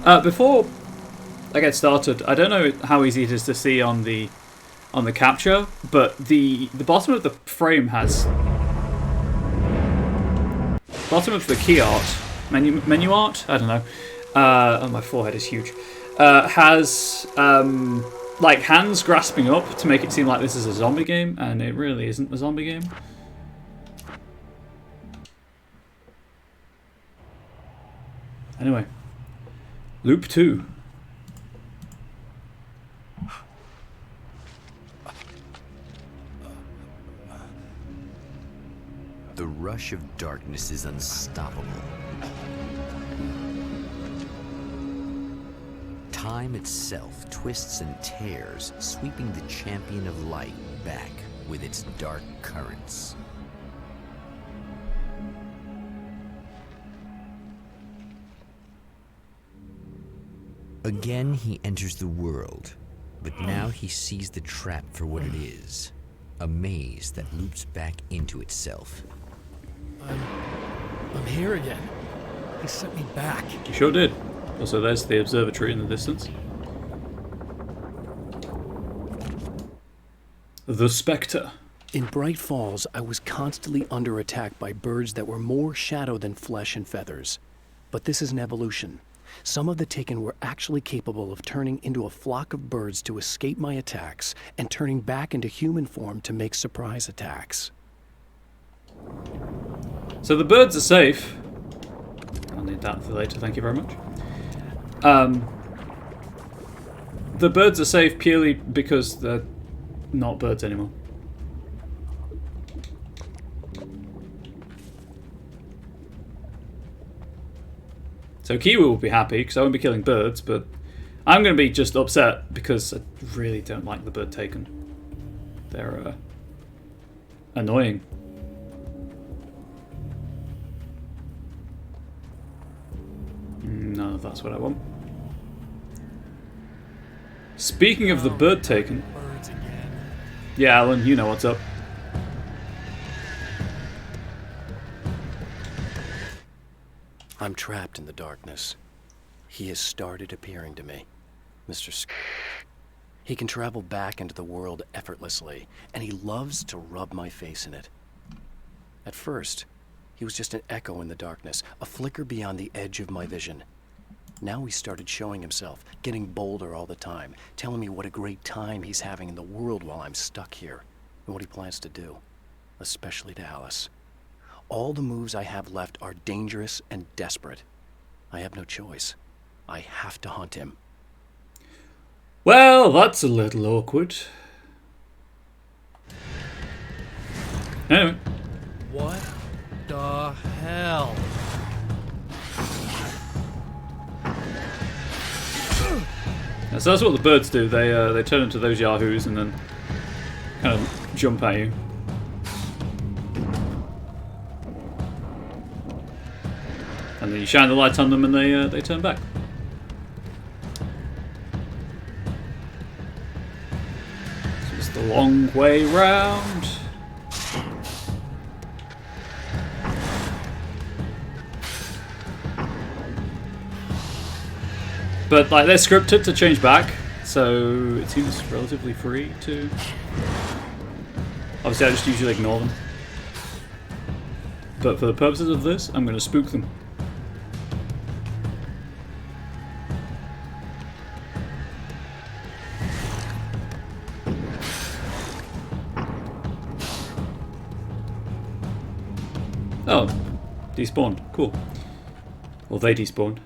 Before I get started, I don't know how easy it is to see on the capture, but the bottom of the frame has bottom of the key art menu art. I don't know. Oh, my forehead is huge. Has like hands grasping up to make it seem like this is a zombie game, and it really isn't a zombie game. Anyway, loop 2. The rush of darkness is unstoppable. Time itself twists and tears, sweeping the champion of light back with its dark currents. Again, he enters the world, but now he sees the trap for what it is. A maze that loops back into itself. I'm here again. He sent me back. You sure did. Also, there's the observatory in the distance. The Spectre. In Bright Falls, I was constantly under attack by birds that were more shadow than flesh and feathers. But this is an evolution. Some of the Taken were actually capable of turning into a flock of birds to escape my attacks and turning back into human form to make surprise attacks. So the birds are safe. I'll need that for later, thank you very much. The birds are safe purely because they're not birds anymore. So Kiwi will be happy because I won't be killing birds, but I'm going to be just upset because I really don't like the bird Taken. They're annoying. No, that's what I want. Speaking of the bird Taken. Yeah, Alan, you know what's up. I'm trapped in the darkness. He has started appearing to me. Mr. He can travel back into the world effortlessly, and he loves to rub my face in it. At first, he was just an echo in the darkness, a flicker beyond the edge of my vision. Now he started showing himself, getting bolder all the time, telling me what a great time he's having in the world while I'm stuck here, and what he plans to do, especially to Alice. All the moves I have left are dangerous and desperate. I have no choice. I have to hunt him. Well, that's a little awkward. Anyway. What the hell? So that's what the birds do. They turn into those yahoos and then kind of jump at you. And then you shine the light on them and they turn back. So it's the long way round. But like they're scripted to change back, so it seems relatively free to. Obviously, I just usually ignore them. But for the purposes of this, I'm going to spook them. Oh, despawned. Cool. Well, they despawned,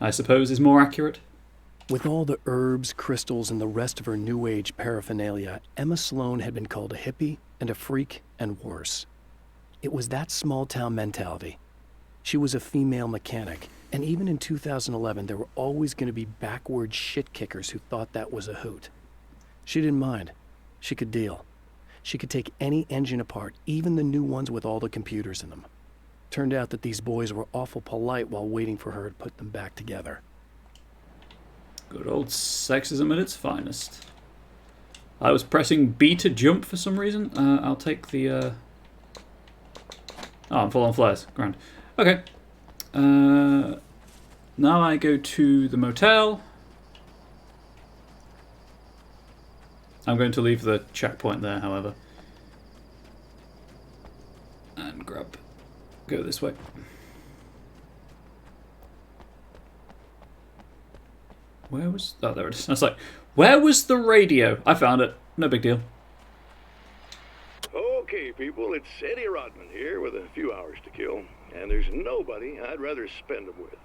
I suppose, is more accurate. With all the herbs, crystals, and the rest of her New Age paraphernalia, Emma Sloan had been called a hippie and a freak and worse. It was that small-town mentality. She was a female mechanic, and even in 2011, there were always going to be backward shit-kickers who thought that was a hoot. She didn't mind. She could deal. She could take any engine apart, even the new ones with all the computers in them. Turned out that these boys were awful polite while waiting for her to put them back together. Good old sexism at its finest. I was pressing B to jump for some reason. I'll take the... Oh, I'm full on flares. Grand. Okay. Not now I go to the motel. I'm going to leave the checkpoint there, however. And go this way. Where was... Oh, there it is. I was like, where was the radio? I found it. No big deal. Okay, people, it's Eddie Rodman here with a few hours to kill. And there's nobody I'd rather spend them with.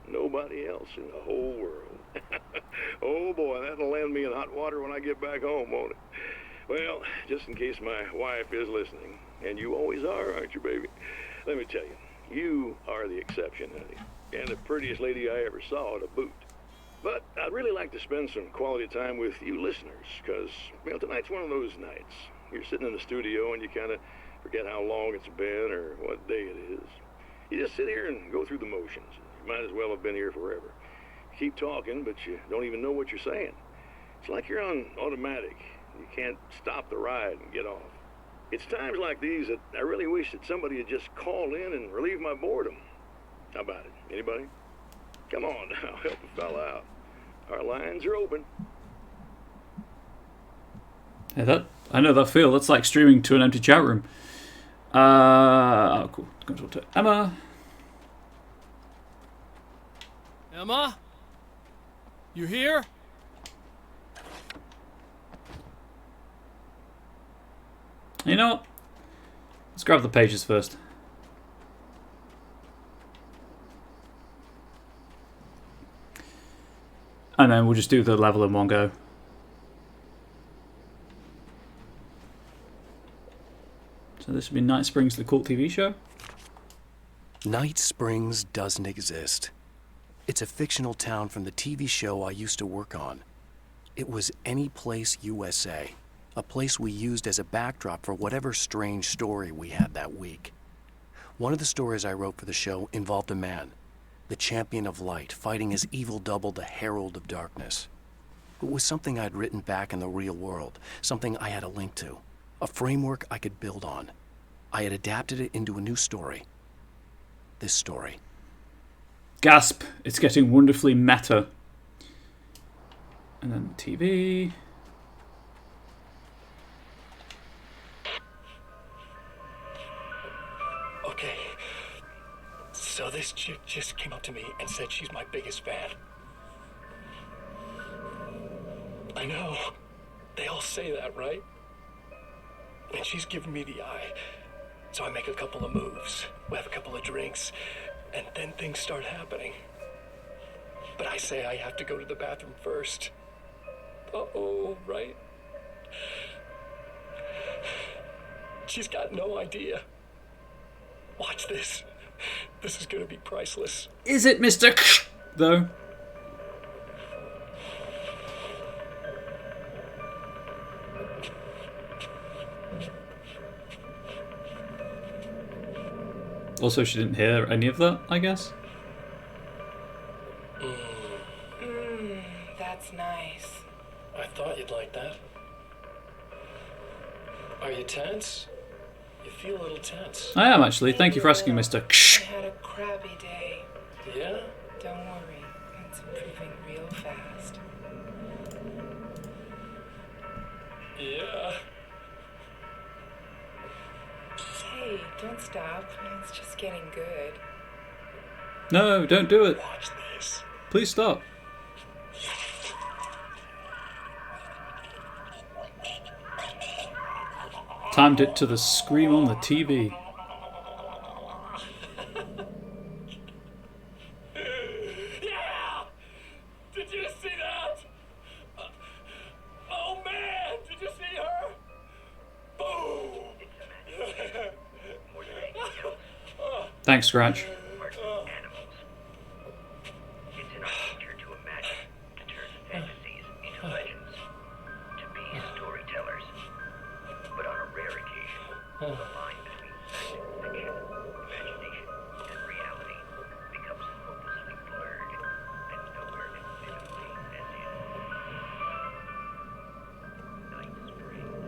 Nobody else in the whole world. Oh boy, that'll land me in hot water when I get back home, won't it? Well, just in case my wife is listening, and you always are, aren't you, baby? Let me tell you, you are the exception, honey. And the prettiest lady I ever saw to boot. But I'd really like to spend some quality time with you listeners, because, well, tonight's one of those nights. You're sitting in the studio and you kind of forget how long it's been or what day it is. You just sit here and go through the motions. You might as well have been here forever. You keep talking, but you don't even know what you're saying. It's like you're on automatic. You can't stop the ride and get off. It's times like these that I really wish that somebody would just call in and relieve my boredom. How about it? Anybody? Come on now, help a fella out. Our lines are open. Yeah, I know that feel. That's like streaming to an empty chat room. Oh, cool. Go talk to Emma. Emma? You here? You know what? Let's grab the pages first. And then we'll just do the level in one go. So this would be Night Springs, the cult TV show? Night Springs doesn't exist. It's a fictional town from the TV show I used to work on. It was Any Place USA, a place we used as a backdrop for whatever strange story we had that week. One of the stories I wrote for the show involved a man, the champion of light, fighting his evil double, the Herald of Darkness. It was something I'd written back in the real world, something I had a link to, a framework I could build on. I had adapted it into a new story. This story. Gasp! It's getting wonderfully meta. And then TV. Okay, so this chick just came up to me and said she's my biggest fan. I know, they all say that, right? And she's giving me the eye, so I make a couple of moves, we have a couple of drinks, and then things start happening. But I say I have to go to the bathroom first. Uh-oh, right? She's got no idea. Watch this. This is gonna be priceless. Is it Mr. though? Also, she didn't hear any of that, I guess. That's nice. I thought you'd like that. Are you tense? You feel a little tense. I am actually. Thank you for asking, Mr. I had a crabby day. Yeah? Don't worry, it's improving real fast. Yeah. Hey, don't stop. It's just getting good. No, don't do it. Watch this. Please stop. Timed it to the scream on the TV. Yeah! Did you see that? Oh man, did you see her? Boom! Thanks, Scratch. It's in our nature to imagine, to turn fantasies into legends, to be storytellers. But on a rare occasion, the line between fact, fiction, imagination, and reality becomes hopelessly blurred, and nowhere convincingly as in Night Springs.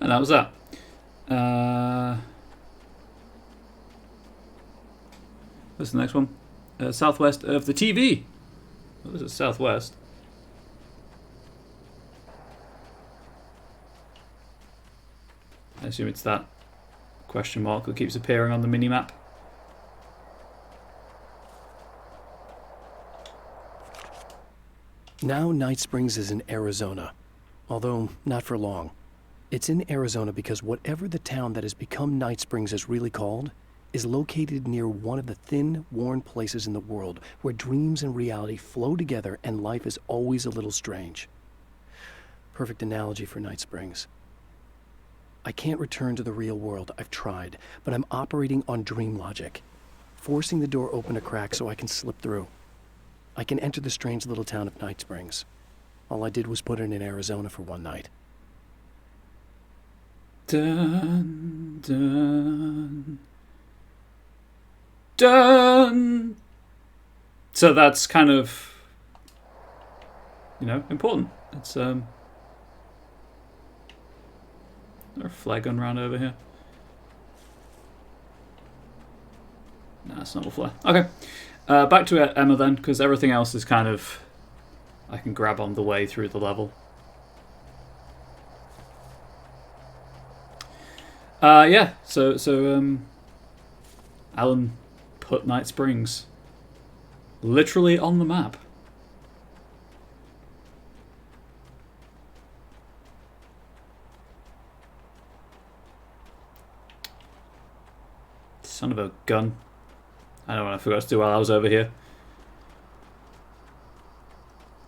And that was that. What's the next one? Southwest of the TV. What is it? Southwest. I assume it's that question mark that keeps appearing on the mini-map. Now Night Springs is in Arizona, although not for long. It's in Arizona because whatever the town that has become Night Springs is really called is located near one of the thin, worn places in the world where dreams and reality flow together and life is always a little strange. Perfect analogy for Night Springs. I can't return to the real world, I've tried, but I'm operating on dream logic, forcing the door open a crack so I can slip through. I can enter the strange little town of Night Springs. All I did was put it in Arizona for one night. Dun, dun, dun. So that's kind of, important. It's Is there a flare gun round over here? No, it's not a flare. Okay. Back to Emma then, because everything else is kind of I can grab on the way through the level. Yeah, so Alan put Night Springs literally on the map. Son of a gun. I don't know what I forgot to do while I was over here.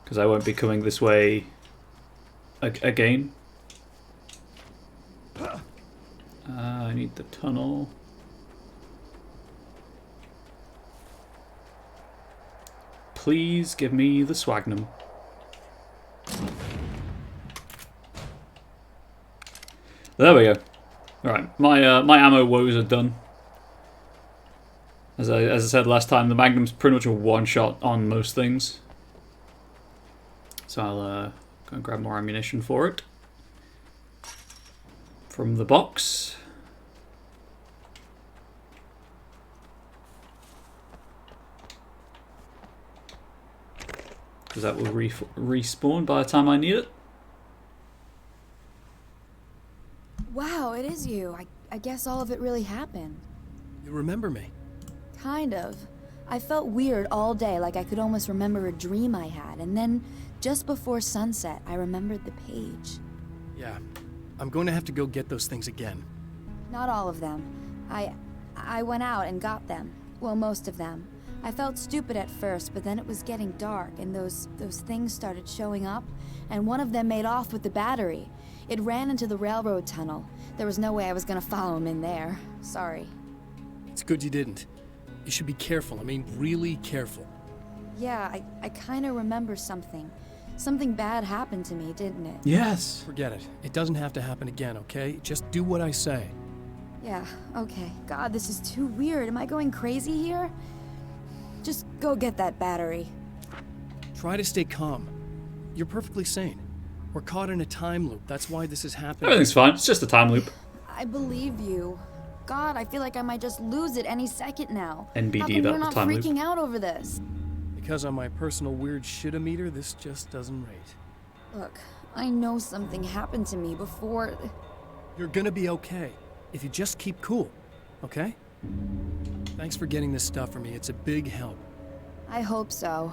Because I won't be coming this way again. I need the tunnel. Please give me the swagnum. There we go. Alright, my ammo woes are done. As I said last time, the Magnum's pretty much a one-shot on most things. So I'll go and grab more ammunition for it. From the box. Because that will respawn by the time I need it. Wow, it is you. I guess all of it really happened. You remember me? Kind of. I felt weird all day, like I could almost remember a dream I had, and then, just before sunset, I remembered the page. Yeah. I'm going to have to go get those things again. Not all of them. I went out and got them. Well, most of them. I felt stupid at first, but then it was getting dark, and those things started showing up, and one of them made off with the battery. It ran into the railroad tunnel. There was no way I was gonna follow him in there. Sorry. It's good you didn't. You should be careful. I mean, really careful. Yeah, I kinda remember something. Something bad happened to me, didn't it? Yes. Forget it. It doesn't have to happen again, okay? Just do what I say. Yeah, okay. God, this is too weird. Am I going crazy here? Just go get that battery. Try to stay calm. You're perfectly sane. We're caught in a time loop. That's why this is happening. Everything's fine. It's just a time loop. I believe you. God, I feel like I might just lose it any second now. NBD, How come that you're not time loop. freaking out over this? Because on my personal weird shit-o-meter, this just doesn't rate. Look, I know something happened to me before. You're gonna be okay. If you just keep cool, okay? Thanks for getting this stuff for me. It's a big help. I hope so.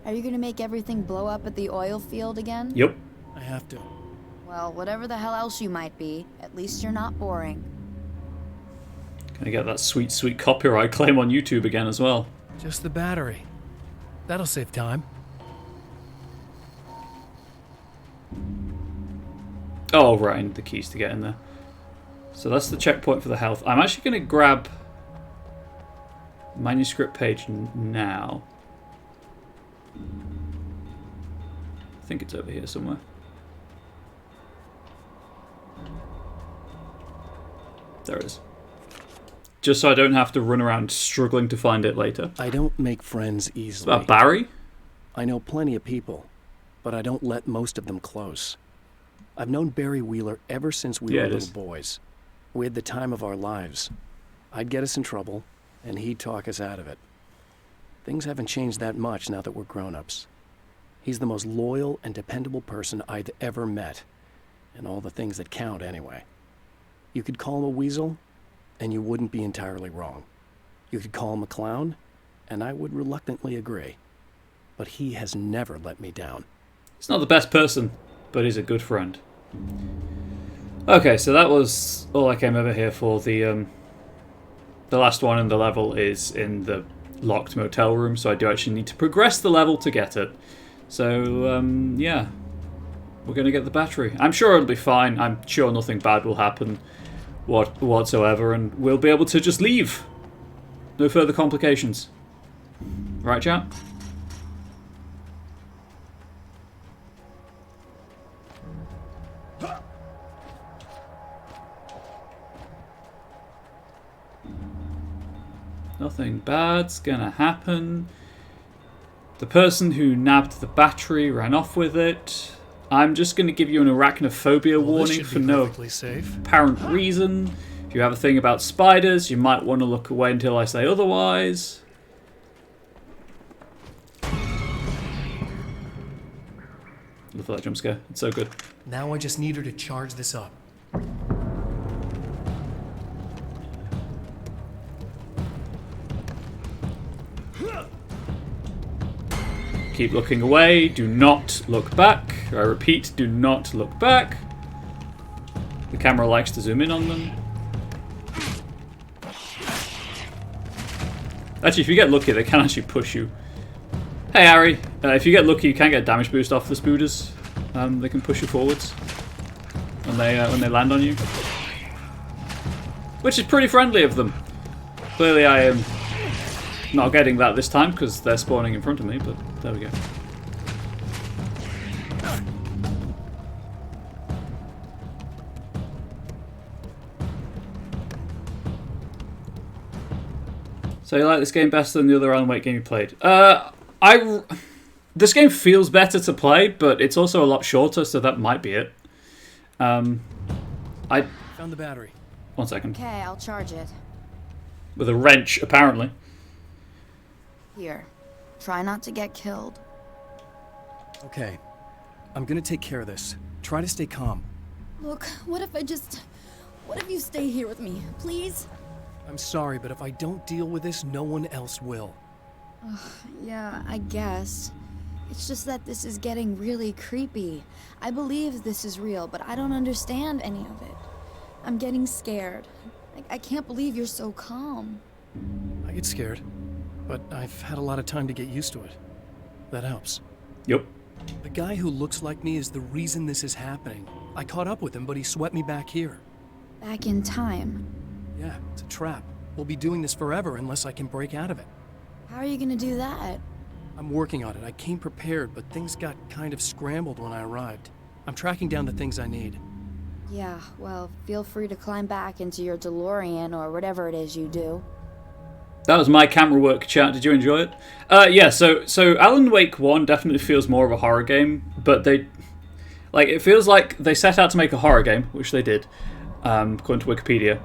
Are you gonna make everything blow up at the oil field again? Yep. I have to. Well, whatever the hell else you might be, at least you're not boring. Gonna get that sweet, sweet copyright claim on YouTube again as well. Just the battery. That'll save time. Oh, right, I need the keys to get in there. So that's the checkpoint for the health. I'm actually going to grab manuscript page now. I think it's over here somewhere. There it is. Just so I don't have to run around struggling to find it later. I don't make friends easily. Is that Barry? I know plenty of people, but I don't let most of them close. I've known Barry Wheeler ever since we were little boys. We had the time of our lives. I'd get us in trouble, and he'd talk us out of it. Things haven't changed that much now that we're grown-ups. He's the most loyal and dependable person I've ever met. And all the things that count, anyway. You could call him a weasel, and you wouldn't be entirely wrong. You could call him a clown, and I would reluctantly agree. But he has never let me down. He's not the best person, but he's a good friend. Okay, so that was all I came over here for. The last one in the level is in the locked motel room, so I do actually need to progress the level to get it. So, yeah. We're going to get the battery. I'm sure it'll be fine. I'm sure nothing bad will happen whatsoever, and we'll be able to just leave. No further complications. Right, chat? Nothing bad's gonna happen. The person who nabbed the battery ran off with it. I'm just going to give you an arachnophobia warning for no apparent reason. If you have a thing about spiders, you might want to look away until I say otherwise. Look at that jump scare. It's so good. Now I just need her to charge this up. Keep looking away. Do not look back. I repeat, do not look back. The camera likes to zoom in on them. Actually, if you get lucky, they can actually push you. Hey, Harry. If you get lucky, you can get a damage boost off the spooders. They can push you forwards when they land on you, which is pretty friendly of them. Clearly, I am not getting that this time because they're spawning in front of me, but there we go. So you like this game better than the other Alan Wake game you played? This game feels better to play, but it's also a lot shorter, so that might be it. I found the battery. 1 second. Okay, I'll charge it. With a wrench, apparently. Here. Try not to get killed. Okay. I'm gonna take care of this. Try to stay calm. Look, what if you stay here with me, please? I'm sorry, but if I don't deal with this, no one else will. Yeah, I guess. It's just that this is getting really creepy. I believe this is real, but I don't understand any of it. I'm getting scared. I can't believe you're so calm. I get scared, but I've had a lot of time to get used to it. That helps. Yep. The guy who looks like me is the reason this is happening. I caught up with him, but he swept me back here. Back in time. Yeah, it's a trap. We'll be doing this forever unless I can break out of it. How are you gonna do that? I'm working on it. I came prepared, but things got kind of scrambled when I arrived. I'm tracking down the things I need. Yeah, well, feel free to climb back into your DeLorean or whatever it is you do. That was my camera work, chat. Did you enjoy it? Yeah, so Alan Wake 1 definitely feels more of a horror game, but it feels like they set out to make a horror game, which they did, according to Wikipedia,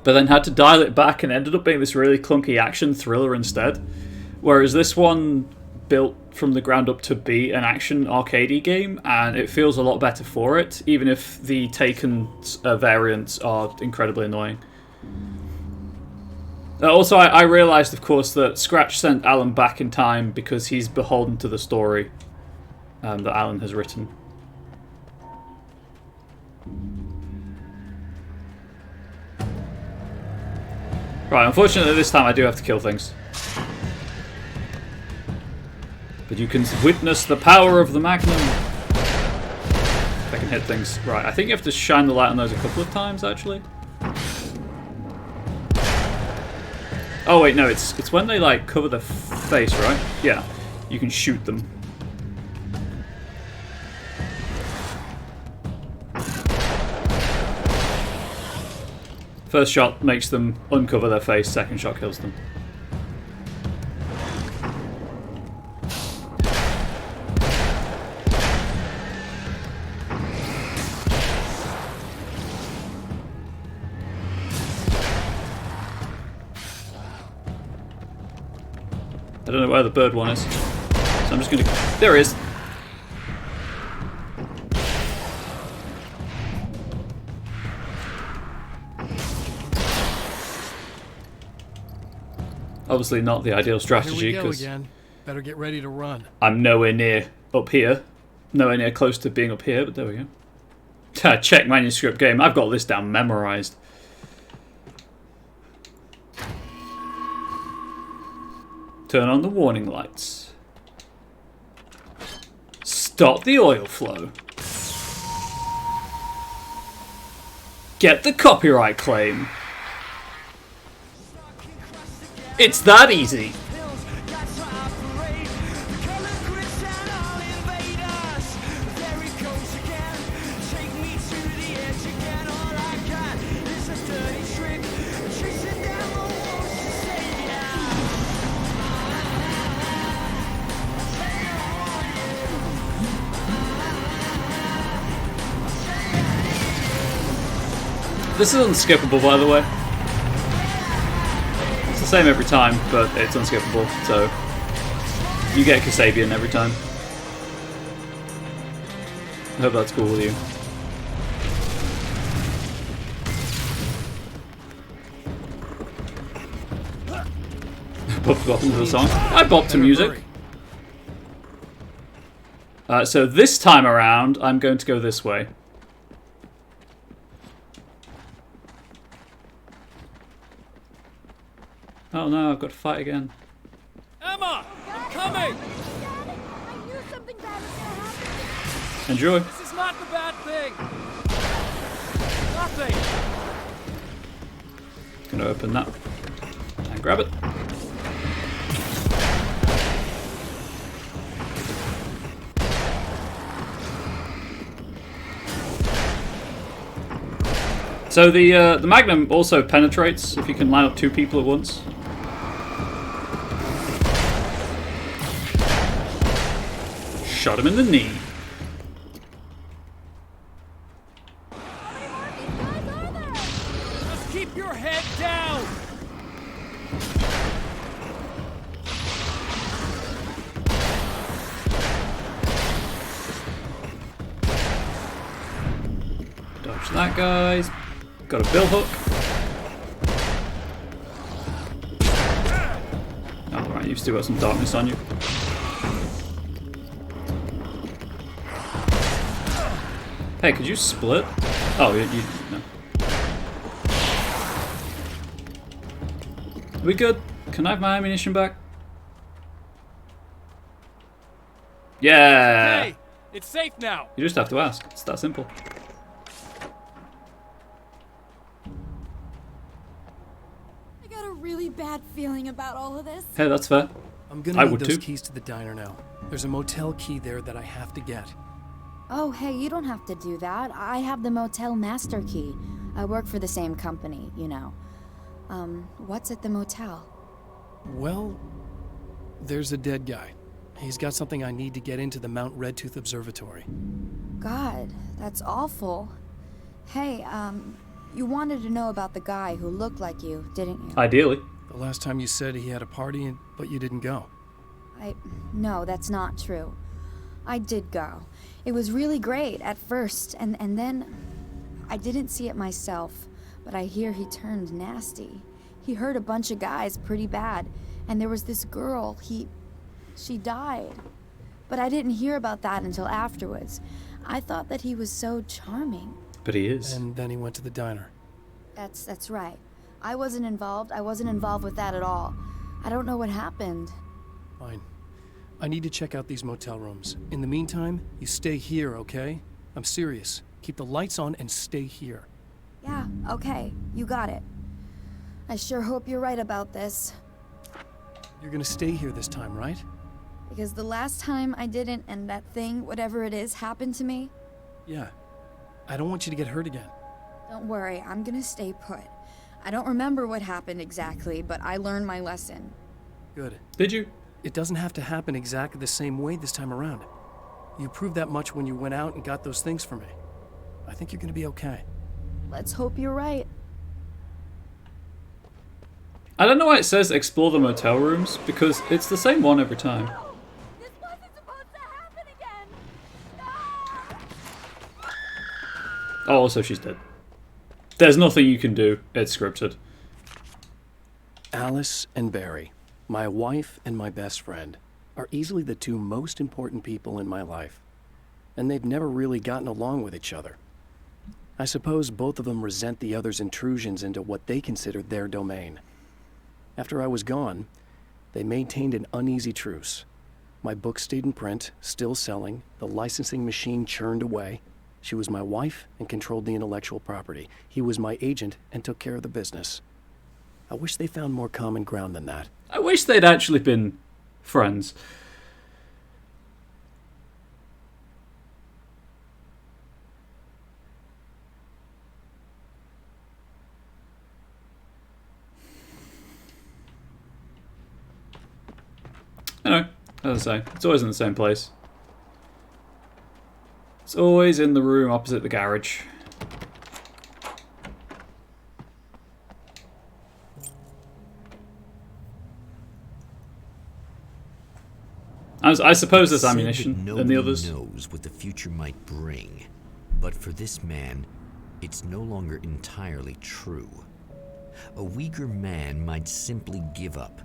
but then had to dial it back and ended up being this really clunky action thriller instead. Whereas this one built from the ground up to be an action arcadey game, and it feels a lot better for it, even if the Taken variants are incredibly annoying. Also, I realised, of course, that Scratch sent Alan back in time because he's beholden to the story that Alan has written. Right, unfortunately this time I do have to kill things. But you can witness the power of the Magnum. If I can hit things. Right, I think you have to shine the light on those a couple of times, actually. Oh wait, no, it's when they like cover their face, right? Yeah, you can shoot them. First shot makes them uncover their face, second shot kills them. I don't know where the bird one is. So I'm just gonna... There he is. Obviously not the ideal strategy, Here we go because again. Better get ready to run. I'm nowhere near up here. Nowhere near close to being up here, but there we go. Check manuscript game. I've got this down memorized. Turn on the warning lights. Stop the oil flow. Get the copyright claim. It's that easy. This is unskippable, by the way. It's the same every time, but it's unskippable, so you get Kasabian every time. I hope that's cool with you. Bop into the song. I bop to music. So this time around, I'm going to go this way. Oh no, I've got to fight again. Emma! I'm coming! I knew something bad was gonna happen. Enjoy. This is not the bad thing! Nothing! Gonna open that and grab it. So the Magnum also penetrates if you can line up two people at once. Shot him in the knee. Just keep your head down! Dodge that, guys. Got a bill hook. Oh, right, you've still got some darkness on you. Hey, could you split? Oh, you no. Are we good? Can I have my ammunition back? Yeah! Hey! It's safe now! You just have to ask. It's that simple. I got a really bad feeling about all of this. Hey, that's fair. I'm gonna I need would those too. keys to the diner now. There's a motel key there that I have to get. Oh, hey, you don't have to do that. I have the motel master key. I work for the same company, you know. What's at the motel? Well, there's a dead guy. He's got something I need to get into the Mount Redtooth Observatory. God, that's awful. Hey, you wanted to know about the guy who looked like you, didn't you? Ideally. The last time you said he had a party, but you didn't go. No, that's not true. I did go. It was really great at first, and then I didn't see it myself, but I hear he turned nasty. He hurt a bunch of guys pretty bad, and there was this girl, she died. But I didn't hear about that until afterwards. I thought that he was so charming. But he is. And then he went to the diner. That's right. I wasn't involved with that at all. I don't know what happened. Fine. I need to check out these motel rooms. In the meantime, you stay here, okay? I'm serious. Keep the lights on and stay here. Yeah, okay. You got it. I sure hope you're right about this. You're gonna stay here this time, right? Because the last time I didn't, and that thing, whatever it is, happened to me. Yeah. I don't want you to get hurt again. Don't worry, I'm gonna stay put. I don't remember what happened exactly, but I learned my lesson. Good. Did you? It doesn't have to happen exactly the same way this time around. You proved that much when you went out and got those things for me. I think you're gonna be okay. Let's hope you're right. I don't know why it says explore the motel rooms, because it's the same one every time. This wasn't supposed to happen again. Oh, also she's dead. There's nothing you can do. It's scripted. Alice and Barry, my wife and my best friend, are easily the two most important people in my life. And they've never really gotten along with each other. I suppose both of them resent the other's intrusions into what they considered their domain. After I was gone, they maintained an uneasy truce. My book stayed in print, still selling, the licensing machine churned away. She was my wife and controlled the intellectual property. He was my agent and took care of the business. I wish they found more common ground than that. I wish they'd actually been friends. I know, as I say, it's always in the same place. It's always in the room opposite the garage. I suppose there's ammunition than the others. Nobody knows what the future might bring, but for this man, it's no longer entirely true. A weaker man might simply give up,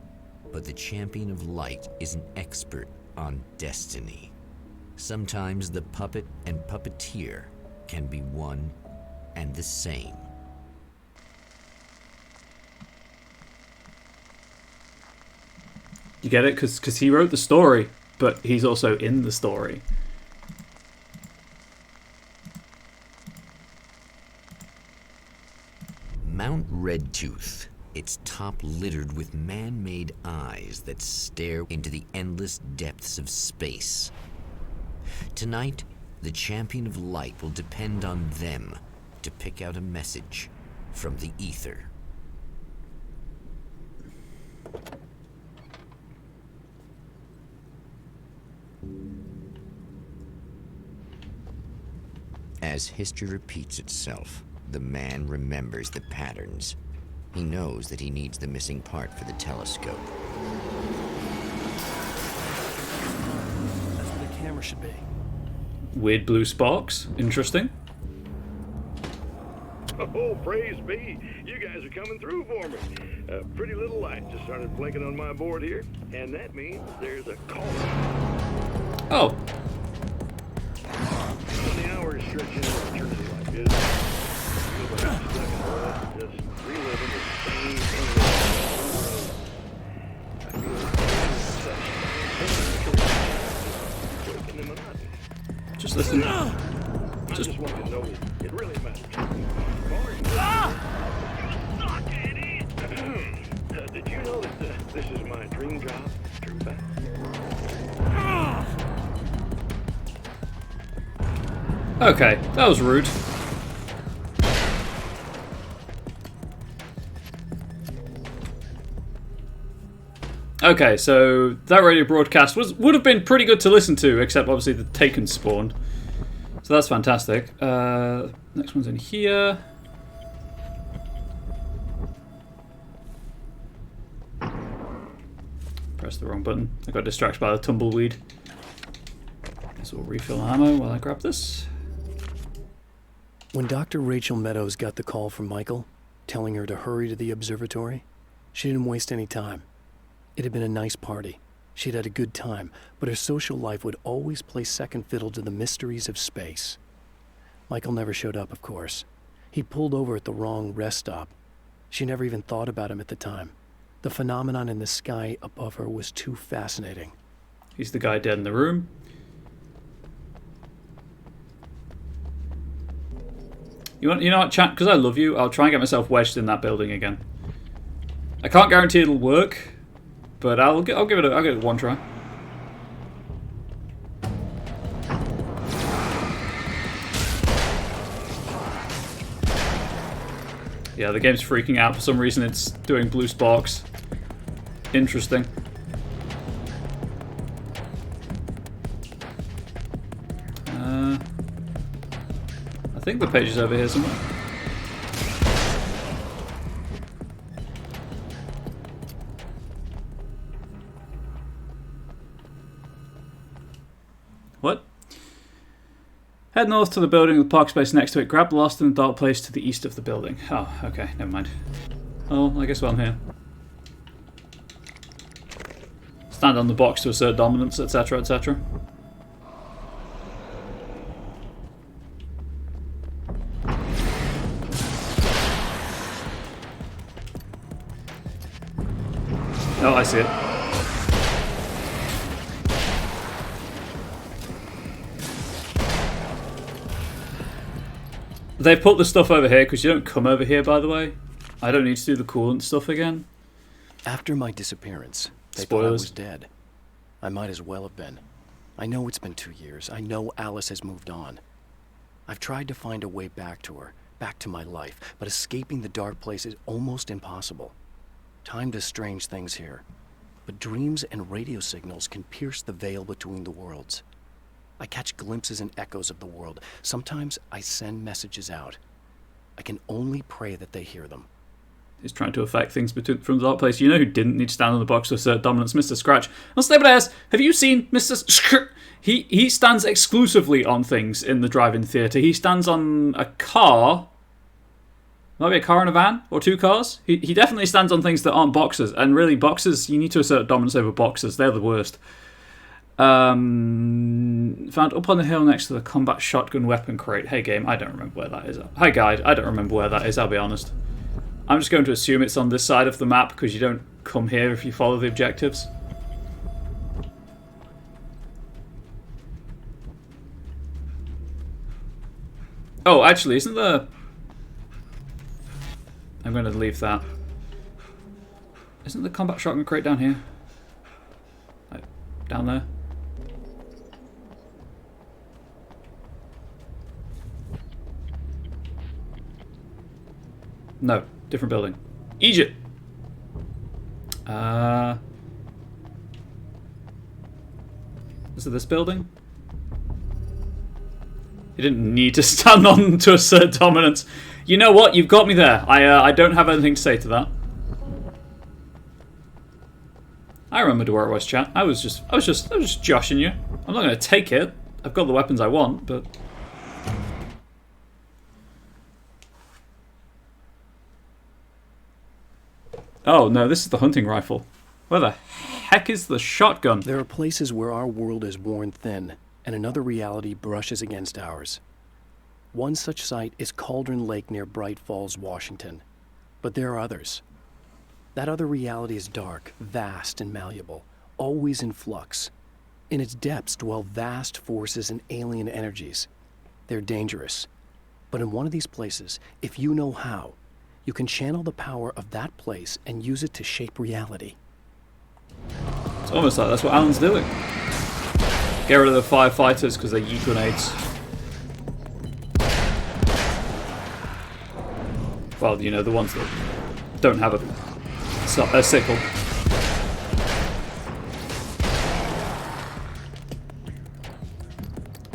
but the champion of light is an expert on destiny. Sometimes the puppet and puppeteer can be one and the same. You get it? Because he wrote the story, but he's also in the story. Mount Redtooth, its top littered with man-made eyes that stare into the endless depths of space. Tonight, the champion of light will depend on them to pick out a message from the ether. As history repeats itself, the man remembers the patterns. He knows that he needs the missing part for the telescope. That's where the camera should be. Weird blue sparks. Interesting. Oh, praise be. You guys are coming through for me. A pretty little light just started blinking on my board here, and that means there's a call. Oh. The hours stretch into eternity like this. Nobody's stuck in a rut, just reliving the same thing. I feel breaking the monotony. Just listen. I just want to know it really matters. Did you know that this is my dream job? True fact. Okay, that was rude. Okay, so that radio broadcast would have been pretty good to listen to, except obviously the Taken spawned. So that's fantastic. Next one's in here. Press the wrong button. I got distracted by the tumbleweed. So we'll refill ammo while I grab this. When Dr. Rachel Meadows got the call from Michael, telling her to hurry to the observatory, she didn't waste any time. It had been a nice party. She'd had a good time, but her social life would always play second fiddle to the mysteries of space. Michael never showed up, of course. He pulled over at the wrong rest stop. She never even thought about him at the time. The phenomenon in the sky above her was too fascinating. He's the guy dead in the room. You know what, chat? Because I love you, I'll try and get myself wedged in that building again. I can't guarantee it'll work, but I'll give it one try. Yeah, the game's freaking out for some reason. It's doing blue sparks. Interesting. I think the page is over here somewhere. What? Head north to the building with the park space next to it. Grab the lost in the dark place to the east of the building. Oh, okay, never mind. Oh, I guess while I'm here. Stand on the box to assert dominance, etc., etc. Oh, I see it. They've put the stuff over here because you don't come over here, by the way. I don't need to do the coolant stuff again. After my disappearance, they Spoilers. thought I was dead. I might as well have been. I know it's been 2 years. I know Alice has moved on. I've tried to find a way back to her, back to my life, but escaping the dark place is almost impossible. Time does strange things here, but dreams and radio signals can pierce the veil between the worlds. I catch glimpses and echoes of the world. Sometimes I send messages out. I can only pray that they hear them. He's trying to affect things from the dark place. You know who didn't need to stand on the box to assert dominance? Mr. Scratch. Unstable airs. Have you seen Mr. Scratch? He stands exclusively on things in the drive-in theatre. He stands on a car. Might be a car and a van, or 2 cars. He definitely stands on things that aren't boxes. And really, boxes, you need to assert dominance over boxes. They're the worst. Found up on the hill next to the combat shotgun weapon crate. Hey game, I don't remember where that is. Hi guide, I don't remember where that is, I'll be honest. I'm just going to assume it's on this side of the map because you don't come here if you follow the objectives. Oh, actually, isn't there... I'm going to leave that. Isn't the combat shotgun crate down here? Like, down there? No, different building. Egypt! Is it this building? You didn't need to stand on to assert dominance. You know what? You've got me there. I don't have anything to say to that. I remembered where it was, chat. I was just joshing you. I'm not going to take it. I've got the weapons I want, but... Oh, no, this is the hunting rifle. Where the heck is the shotgun? There are places where our world is worn thin, and another reality brushes against ours. One such site is Cauldron Lake near Bright Falls, Washington. But there are others. That other reality is dark, vast, and malleable, always in flux. In its depths dwell vast forces and alien energies. They're dangerous. But in one of these places, if you know how, you can channel the power of that place and use it to shape reality. It's almost like that's what Alan's doing. Get rid of the firefighters because they yeet grenades. Well, you know, the ones that don't have a sickle.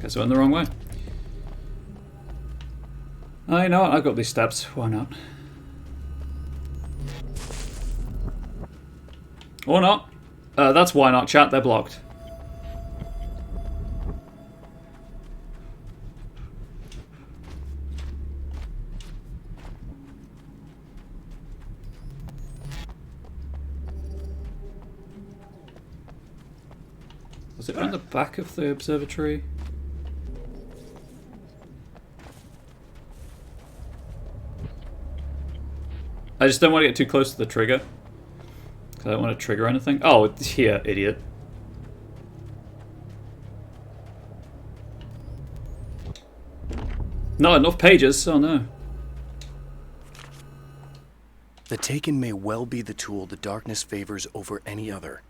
Guess I went the wrong way. Oh, you know what? I've got these steps. Why not? Or not. That's why not, chat. They're blocked. Was it on the back of the observatory? I just don't want to get too close to the trigger. I don't want to trigger anything. Oh, it's here, idiot. Not enough pages, oh no. The Taken may well be the tool the darkness favors over any other.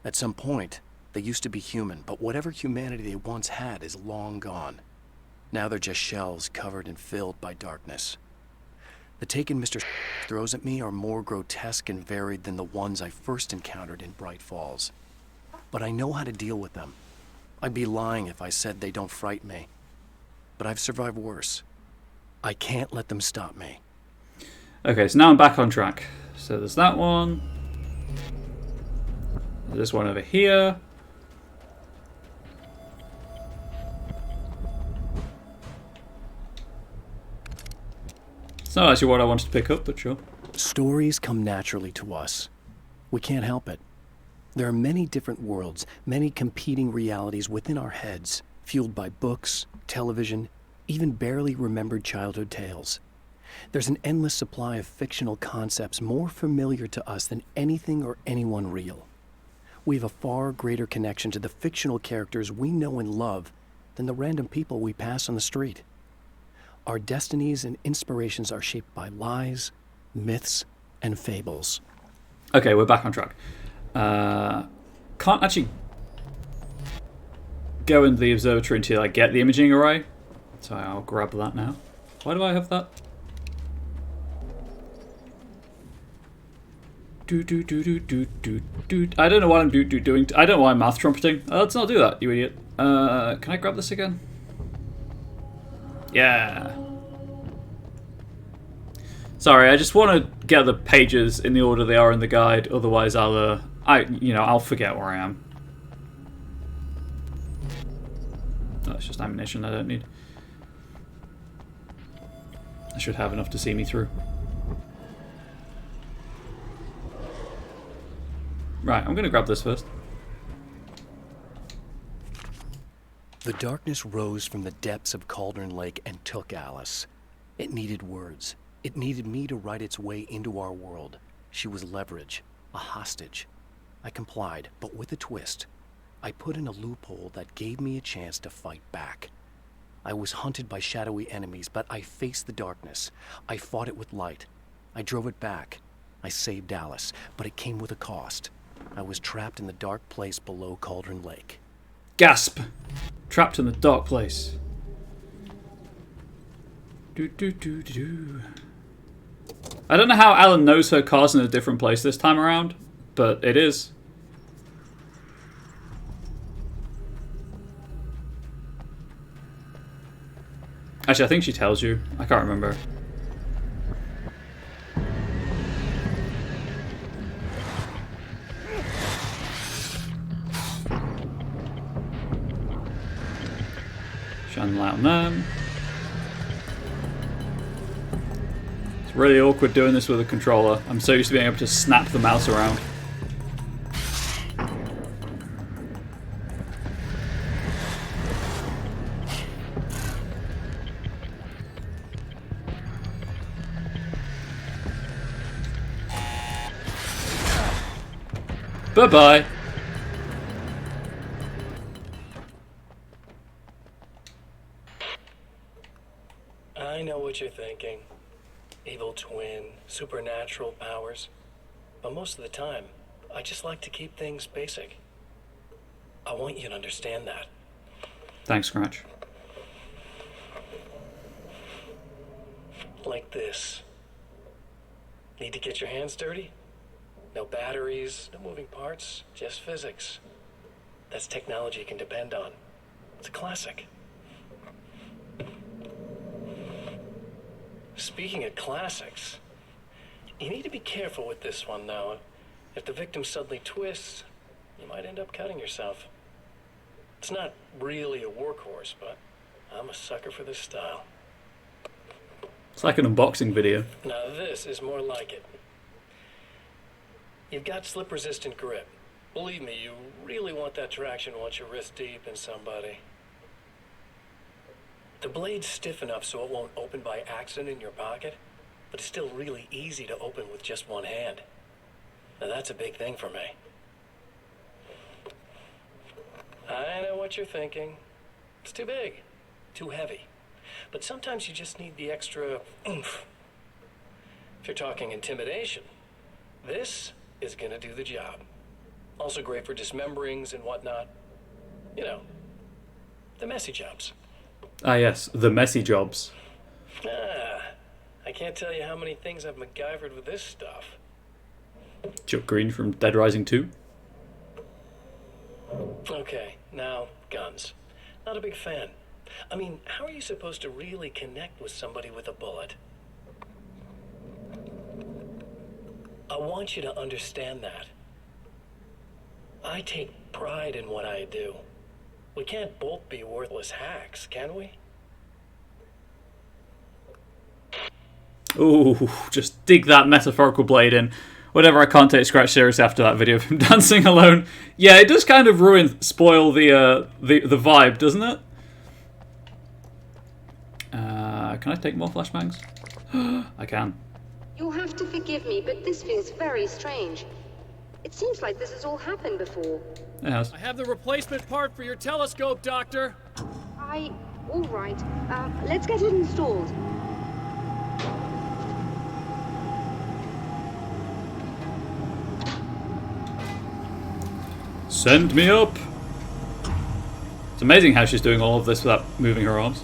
At some point, they used to be human, but whatever humanity they once had is long gone. Now they're just shells covered and filled by darkness. The Taken Mr. throws at me are more grotesque and varied than the ones I first encountered in Bright Falls. But I know how to deal with them. I'd be lying if I said they don't frighten me. But I've survived worse. I can't let them stop me. Okay, so now I'm back on track. So there's that one. There's this one over here. It's not actually what I wanted to pick up, but sure. Stories come naturally to us. We can't help it. There are many different worlds, many competing realities within our heads, fueled by books, television, even barely remembered childhood tales. There's an endless supply of fictional concepts more familiar to us than anything or anyone real. We have a far greater connection to the fictional characters we know and love than the random people we pass on the street. Our destinies and inspirations are shaped by lies, myths, and fables. Okay, we're back on track. Can't actually go into the observatory until I get the imaging array. So I'll grab that now. Why do I have that? I don't know what I'm doing. I don't know why I'm mouth trumpeting. Let's not do that, you idiot. Can I grab this again? Yeah. Sorry, I just want to get the pages in the order they are in the guide. Otherwise, I'll forget where I am. Oh, it's just ammunition I don't need. I should have enough to see me through. Right, I'm going to grab this first. The darkness rose from the depths of Cauldron Lake and took Alice. It needed words. It needed me to write its way into our world. She was leverage, a hostage. I complied, but with a twist. I put in a loophole that gave me a chance to fight back. I was hunted by shadowy enemies, but I faced the darkness. I fought it with light. I drove it back. I saved Alice, but it came with a cost. I was trapped in the dark place below Cauldron Lake. Gasp! Trapped in the dark place. I don't know how Alan knows her car's in a different place this time around, but it is. Actually, I think she tells you. I can't remember. Shine the light on them. It's really awkward doing this with a controller. I'm so used to being able to snap the mouse around. Bye-bye. I know what you're thinking. Evil twin, supernatural powers. But most of the time, I just like to keep things basic. I want you to understand that. Thanks, Scratch. Like this. Need to get your hands dirty? No batteries, no moving parts, just physics. That's technology you can depend on. It's a classic. Speaking of classics, you need to be careful with this one, though. If the victim suddenly twists, you might end up cutting yourself. It's not really a workhorse, but I'm a sucker for this style. It's like an unboxing video. Now this is more like it. You've got slip-resistant grip. Believe me, you really want that traction once you're wrist deep in somebody. The blade's stiff enough so it won't open by accident in your pocket, but it's still really easy to open with just one hand. Now that's a big thing for me. I know what you're thinking. It's too big, too heavy. But sometimes you just need the extra oomph. If you're talking intimidation, this is gonna do the job. Also great for dismemberings and whatnot. You know, the messy jobs. Ah yes, the messy jobs. I can't tell you how many things I've MacGyvered with this stuff. Chuck Green from Dead Rising 2. Okay, now, guns. Not a big fan. I mean, how are you supposed to really connect with somebody with a bullet? I want you to understand that. I take pride in what I do. We can't both be worthless hacks, can we? Ooh, just dig that metaphorical blade in. Whatever, I can't take Scratch serious after that video of him dancing alone. Yeah, it does kind of spoil the vibe, doesn't it? Can I take more flashbangs? I can. You'll have to forgive me, but this feels very strange. It seems like this has all happened before. It has. I have the replacement part for your telescope, Doctor. All right. Let's get it installed. Send me up! It's amazing how she's doing all of this without moving her arms.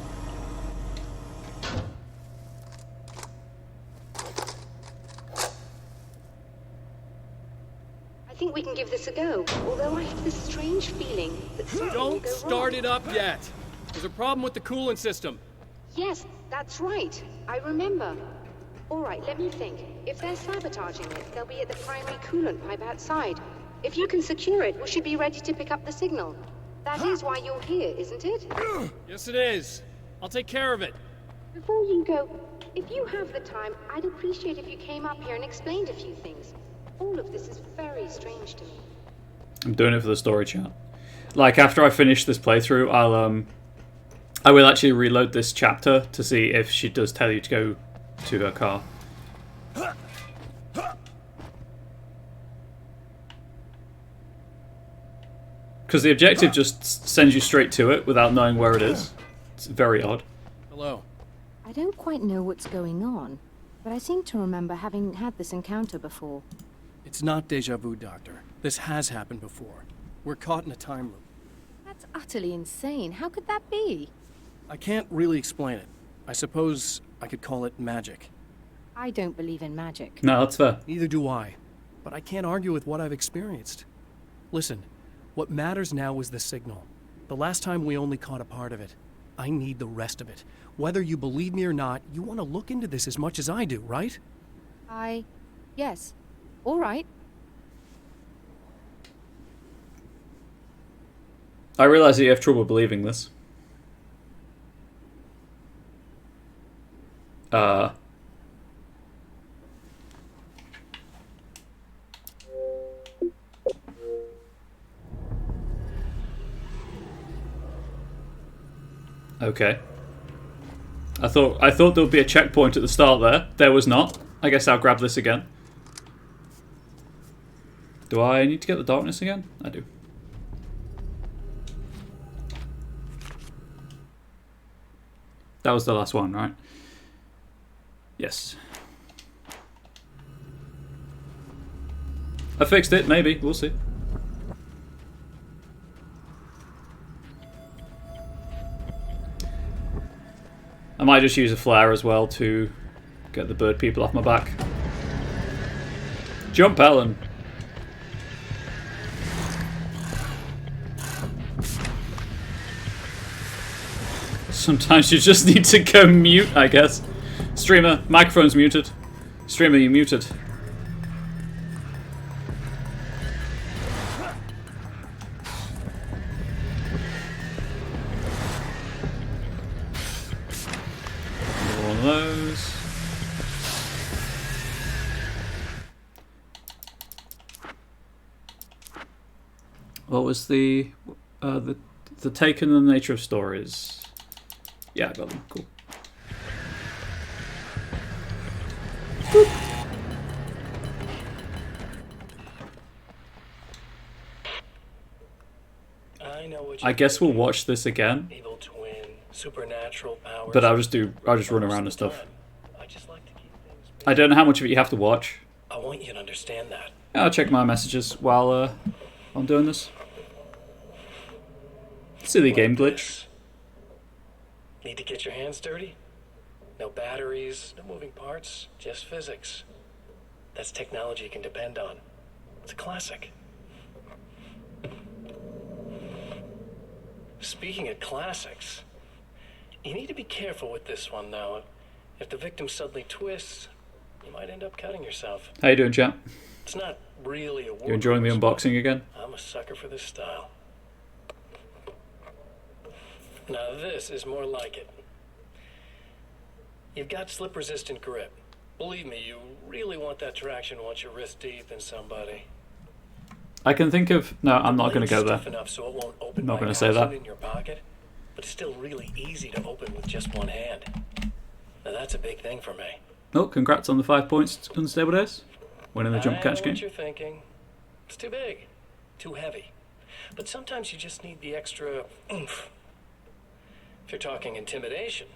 I think we can give this a go, although I have this strange feeling that something will Don't go start wrong. it up yet. There's a problem with the coolant system. Yes, that's right. I remember. All right, let me think. If they're sabotaging it, they'll be at the primary coolant pipe outside. If you can secure it, we should be ready to pick up the signal. That is why you're here, isn't it? Yes, it is. I'll take care of it. Before you go, if you have the time, I'd appreciate if you came up here and explained a few things. All of this is very strange to me. I'm doing it for the story chat. Like, after I finish this playthrough, I will actually reload this chapter to see if she does tell you to go to her car. Because the objective just sends you straight to it without knowing where it is. It's very odd. Hello. I don't quite know what's going on, but I seem to remember having had this encounter before. It's not deja vu, Doctor. This has happened before. We're caught in a time loop. That's utterly insane. How could that be? I can't really explain it. I suppose I could call it magic. I don't believe in magic. No, that's fair. Neither do I. But I can't argue with what I've experienced. Listen, what matters now is the signal. The last time we only caught a part of it. I need the rest of it. Whether you believe me or not, you want to look into this as much as I do, right? Yes. All right. I realise that you have trouble believing this. Okay. I thought there would be a checkpoint at the start there. There was not. I guess I'll grab this again. Do I need to get the darkness again? I do. That was the last one, right? Yes. I fixed it, maybe. We'll see. I might just use a flare as well to get the bird people off my back. Jump, Ellen. Sometimes you just need to go mute, I guess. Streamer, microphone's muted. Streamer, you muted. One of those. What was the taken and the nature of stories? Yeah, I got them. Cool. I guess we'll watch this again. Evil twin, supernatural powers. But I'll just run around and stuff. I don't know how much of it you have to watch. I want you to understand that. I'll check my messages while I'm doing this. Silly game glitch. Need to get your hands dirty? No batteries, no moving parts, just physics. That's technology you can depend on. It's a classic. Speaking of classics, you need to be careful with this one, though. If the victim suddenly twists, you might end up cutting yourself. How you doing, chat? It's not really a war. You enjoying the unboxing again? I'm a sucker for this style. Now this is more like it. You've got slip-resistant grip. Believe me, you really want that traction once you're wrist deep in somebody. I can think of... No, I'm not going to go there. Enough so it won't open I'm not by going to say that. in your pocket, but it's still really easy to open with just one hand. Now that's a big thing for me. Oh, congrats on the 5 points, Unstable Days. Winning the jump catch I know game. what you're thinking. It's too big, too heavy. But sometimes you just need the extra oomph. If you're talking intimidation,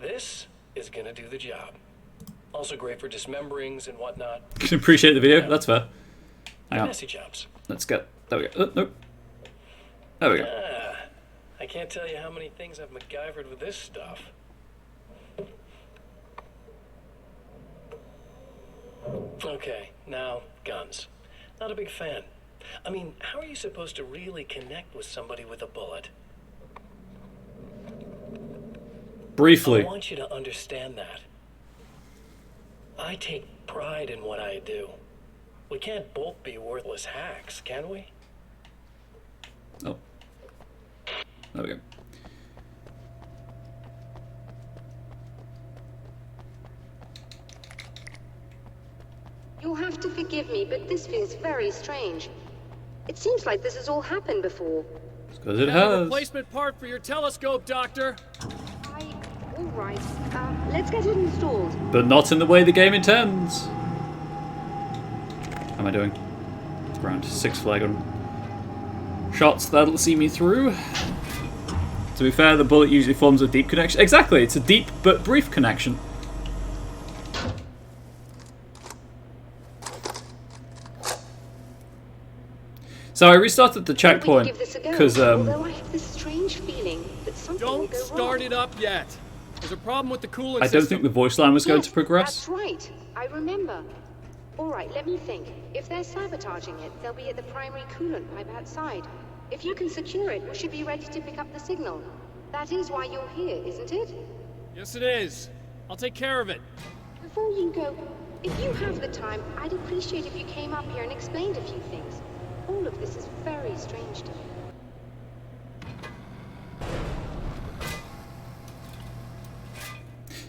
this is gonna do the job. Also great for dismemberings and whatnot. Appreciate the video. That's fair. Hang on. Messy jobs. Let's get... There we go. Oh, nope. There we go. I can't tell you how many things I've MacGyvered with this stuff. Okay, now guns. Not a big fan. I mean, how are you supposed to really connect with somebody with a bullet? Briefly. I want you to understand that. I take pride in what I do. We can't both be worthless hacks, can we? Oh. There we go. You'll have to forgive me, but this feels very strange. It seems like this has all happened before. Because it I have a has. replacement part for your telescope, Doctor. All right. Let's get it installed. But not in the way the game intends. How am I doing? Grand. 6 flag on shots that'll see me through. To be fair, the bullet usually forms a deep connection. Exactly, it's a deep but brief connection. So I restarted the checkpoint because Although I have this strange feeling that something will Don't go start wrong. it up yet. There's a problem with the coolant I system. don't think the voice line was going to progress. That's right. I remember. All right, let me think. If they're sabotaging it, they'll be at the primary coolant pipe outside. If you can secure it, we should be ready to pick up the signal. That is why you're here, isn't it? Yes, it is. I'll take care of it. Before you go, if you have the time, I'd appreciate if you came up here and explained a few things. All of this is very strange to me.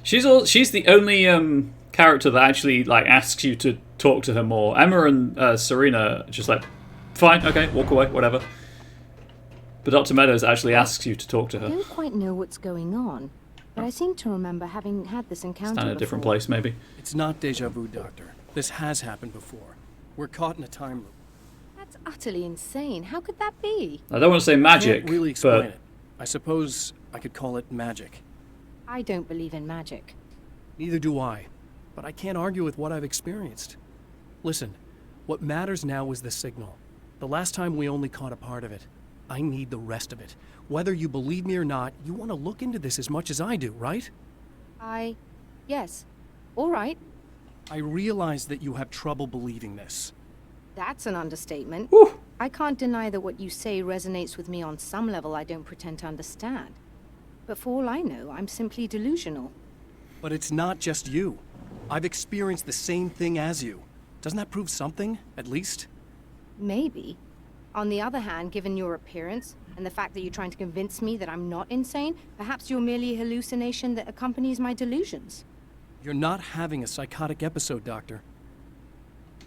She's the only character that actually like asks you to talk to her more. Emma and Serena are just like, fine, okay, walk away, whatever. But Dr. Meadows actually asks you to talk to I her. don't quite know what's going on, but I seem to remember having had this encounter Stand in a before. different place, maybe. It's not deja vu, Doctor. This has happened before. We're caught in a time loop. That's utterly insane. How could that be? I don't want to say magic, Can't really explain but it. I suppose I could call it magic. I don't believe in magic. Neither do I. But I can't argue with what I've experienced. Listen, what matters now is the signal. The last time we only caught a part of it. I need the rest of it. Whether you believe me or not, you want to look into this as much as I do, right? Yes. All right. I realize that you have trouble believing this. That's an understatement. Whew. I can't deny that what you say resonates with me on some level I don't pretend to understand. But for all I know, I'm simply delusional. But it's not just you. I've experienced the same thing as you. Doesn't that prove something, at least? Maybe. On the other hand, given your appearance, and the fact that you're trying to convince me that I'm not insane, perhaps you're merely a hallucination that accompanies my delusions. You're not having a psychotic episode, Doctor.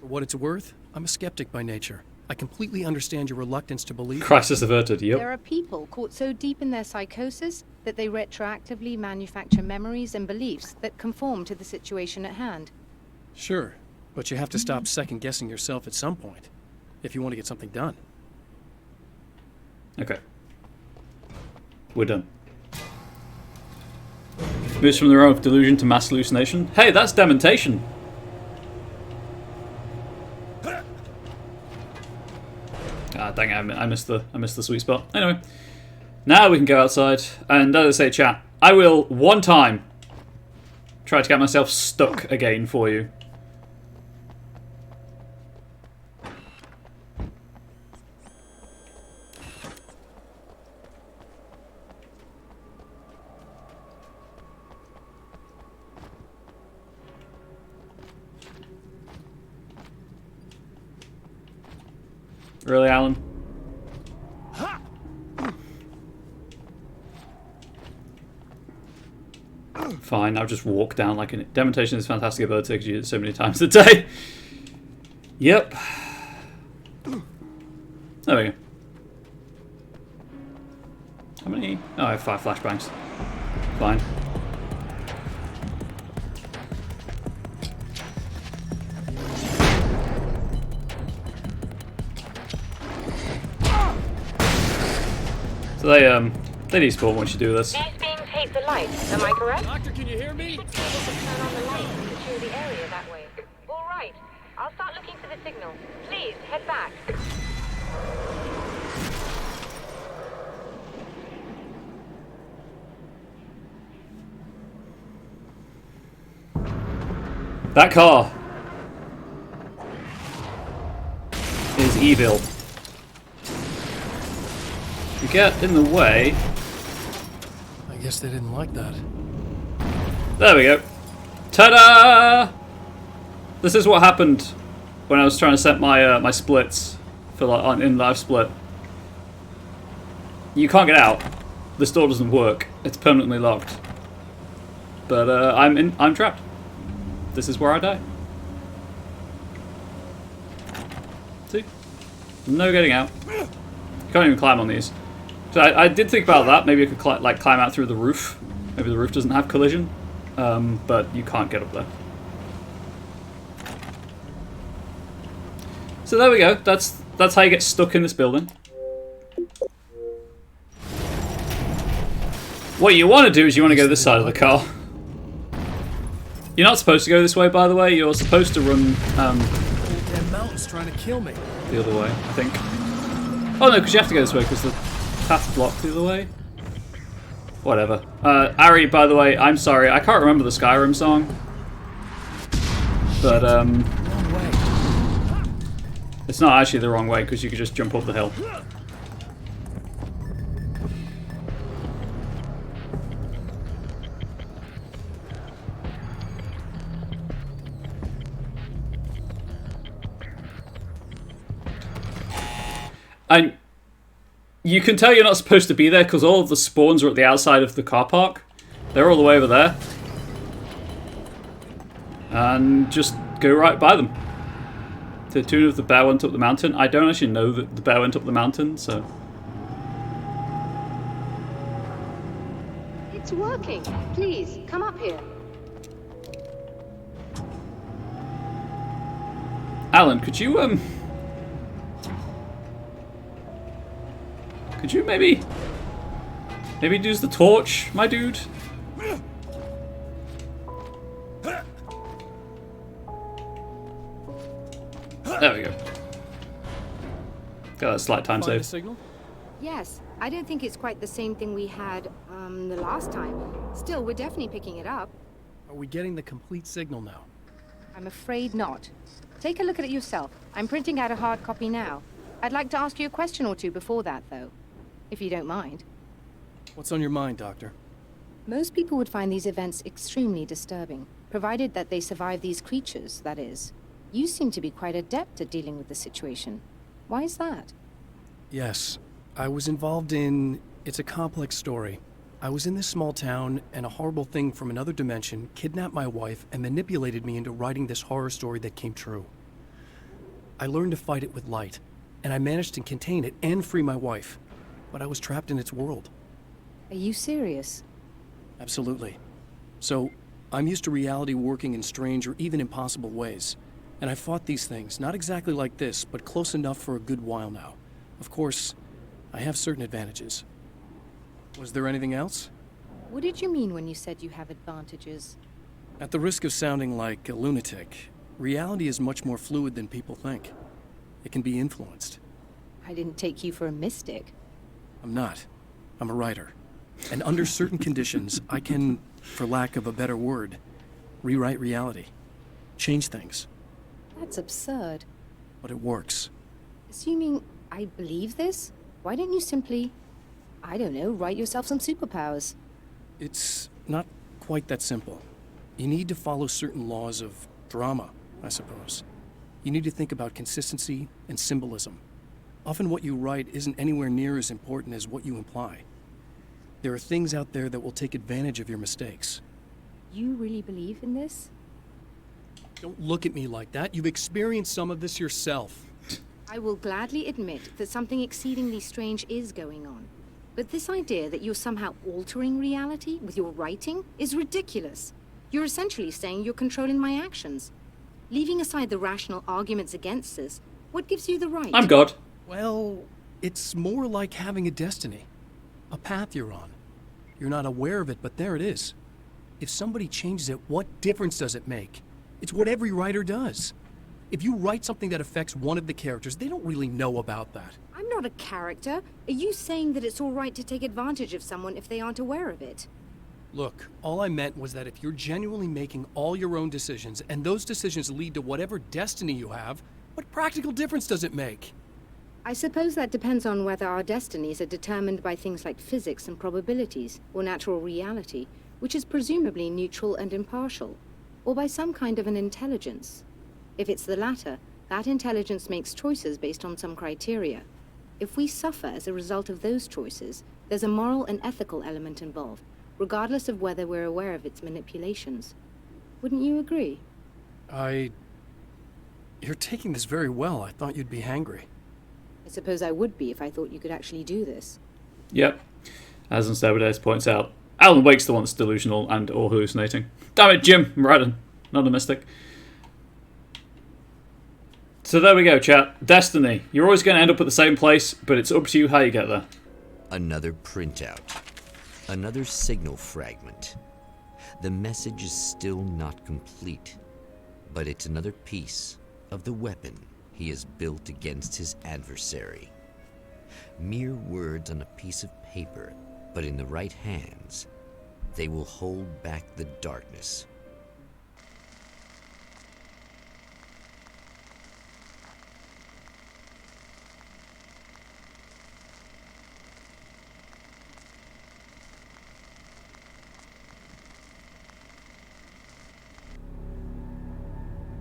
For what it's worth, I'm a skeptic by nature. I completely understand your reluctance to believe. crisis averted, yep. There are people caught so deep in their psychosis that they retroactively manufacture memories and beliefs that conform to the situation at hand. Sure, but you have to stop second-guessing yourself at some point, if you want to get something done. Okay. We're done. Moves from the realm of delusion to mass hallucination. Hey, that's dementation. Ah, dang it, I missed the sweet spot. Anyway, now we can go outside, and as I say, chat, I will one time try to get myself stuck again for you. Really, Alan? Fine, I'll just walk down like an... Demontation is fantastic ability because you use it so many times a day. Yep. There we go. How many? Oh, I have 5 flashbangs. Fine. So they despawn once you do this. These beams hate the light, am I correct? Doctor, can you hear me? You should be able to turn on the light and secure the area that way. All right, I'll start looking for the signal. Please, head back. That car is evil. You get in the way. I guess they didn't like that. There we go. Ta-da! This is what happened when I was trying to set my my splits for like in live split. You can't get out. This door doesn't work. It's permanently locked. But I'm trapped. This is where I die. See? No getting out. You can't even climb on these. So I did think about that. Maybe I could climb out through the roof. Maybe the roof doesn't have collision. But you can't get up there. So there we go. That's how you get stuck in this building. What you want to do is you want to go this side of the car. You're not supposed to go this way, by the way. You're supposed to run Damn mountain's trying to kill me. the other way, I think. Oh no, because you have to go this way because the path's blocked the other way. Whatever. Ari, by the way, I'm sorry. I can't remember the Skyrim song. But, Wrong way. it's not actually the wrong way because you could just jump up the hill. And you can tell you're not supposed to be there because all of the spawns are at the outside of the car park. They're all the way over there. And just go right by them. To the tune of the bear went up the mountain. I don't actually know that the bear went up the mountain, so... It's working. Please, come up here. Alan, could you, could you maybe use the torch, my dude? There we go. Got a slight time Find a save. signal? Yes, I don't think it's quite the same thing we had, the last time. Still, we're definitely picking it up. Are we getting the complete signal now? I'm afraid not. Take a look at it yourself. I'm printing out a hard copy now. I'd like to ask you a question or two before that, though, if you don't mind. What's on your mind, Doctor? Most people would find these events extremely disturbing, provided that they survive these creatures, that is. You seem to be quite adept at dealing with the situation. Why is that? Yes, I was involved in... It's a complex story. I was in this small town, and a horrible thing from another dimension kidnapped my wife and manipulated me into writing this horror story that came true. I learned to fight it with light, and I managed to contain it and free my wife. But I was trapped in its world. Are you serious? Absolutely. So, I'm used to reality working in strange or even impossible ways. And I fought these things, not exactly like this, but close enough for a good while now. Of course, I have certain advantages. Was there anything else? What did you mean when you said you have advantages? At the risk of sounding like a lunatic, reality is much more fluid than people think. It can be influenced. I didn't take you for a mystic. I'm not. I'm a writer. And under certain conditions, I can, for lack of a better word, rewrite reality. Change things. That's absurd. But it works. Assuming I believe this, why don't you simply, I don't know, write yourself some superpowers? It's not quite that simple. You need to follow certain laws of drama, I suppose. You need to think about consistency and symbolism. Often what you write isn't anywhere near as important as what you imply. There are things out there that will take advantage of your mistakes. You really believe in this? Don't look at me like that. You've experienced some of this yourself. I will gladly admit that something exceedingly strange is going on. But this idea that you're somehow altering reality with your writing is ridiculous. You're essentially saying you're controlling my actions. Leaving aside the rational arguments against this, what gives you the right? I'm God. Well, it's more like having a destiny. A path you're on. You're not aware of it, but there it is. If somebody changes it, what difference does it make? It's what every writer does. If you write something that affects one of the characters, they don't really know about that. I'm not a character. Are you saying that it's all right to take advantage of someone if they aren't aware of it? Look, all I meant was that if you're genuinely making all your own decisions, and those decisions lead to whatever destiny you have, what practical difference does it make? I suppose that depends on whether our destinies are determined by things like physics and probabilities, or natural reality, which is presumably neutral and impartial, or by some kind of an intelligence. If it's the latter, that intelligence makes choices based on some criteria. If we suffer as a result of those choices, there's a moral and ethical element involved, regardless of whether we're aware of its manipulations. Wouldn't you agree? You're taking this very well. I thought you'd be angry. I suppose I would be if I thought you could actually do this. Yep. As Unstable points out, Alan Wake's the one that's delusional and or hallucinating. Damn it, Jim. I'm right, not a mystic. So there we go, chat. Destiny. You're always going to end up at the same place, but it's up to you how you get there. Another printout. Another signal fragment. The message is still not complete, but it's another piece of the weapon he has built against his adversary. Mere words on a piece of paper, but in the right hands, they will hold back the darkness.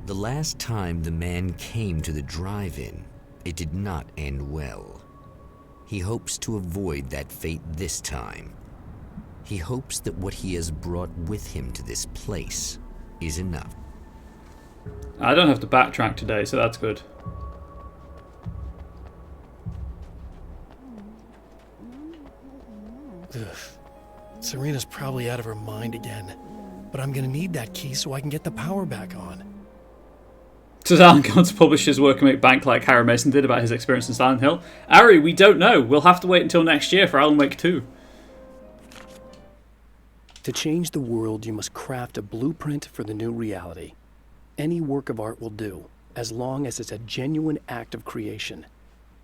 The last time the man came to the drive-in, it did not end well. He hopes to avoid that fate this time. He hopes that what he has brought with him to this place is enough. I don't have to backtrack today, so that's good. Ugh. Serena's probably out of her mind again. But I'm gonna need that key so I can get the power back on. Does Alan going to publish his work and make bank like Harry Mason did about his experience in Silent Hill? Ari, we don't know. We'll have to wait until next year for Alan Wake 2. To change the world, you must craft a blueprint for the new reality. Any work of art will do, as long as it's a genuine act of creation.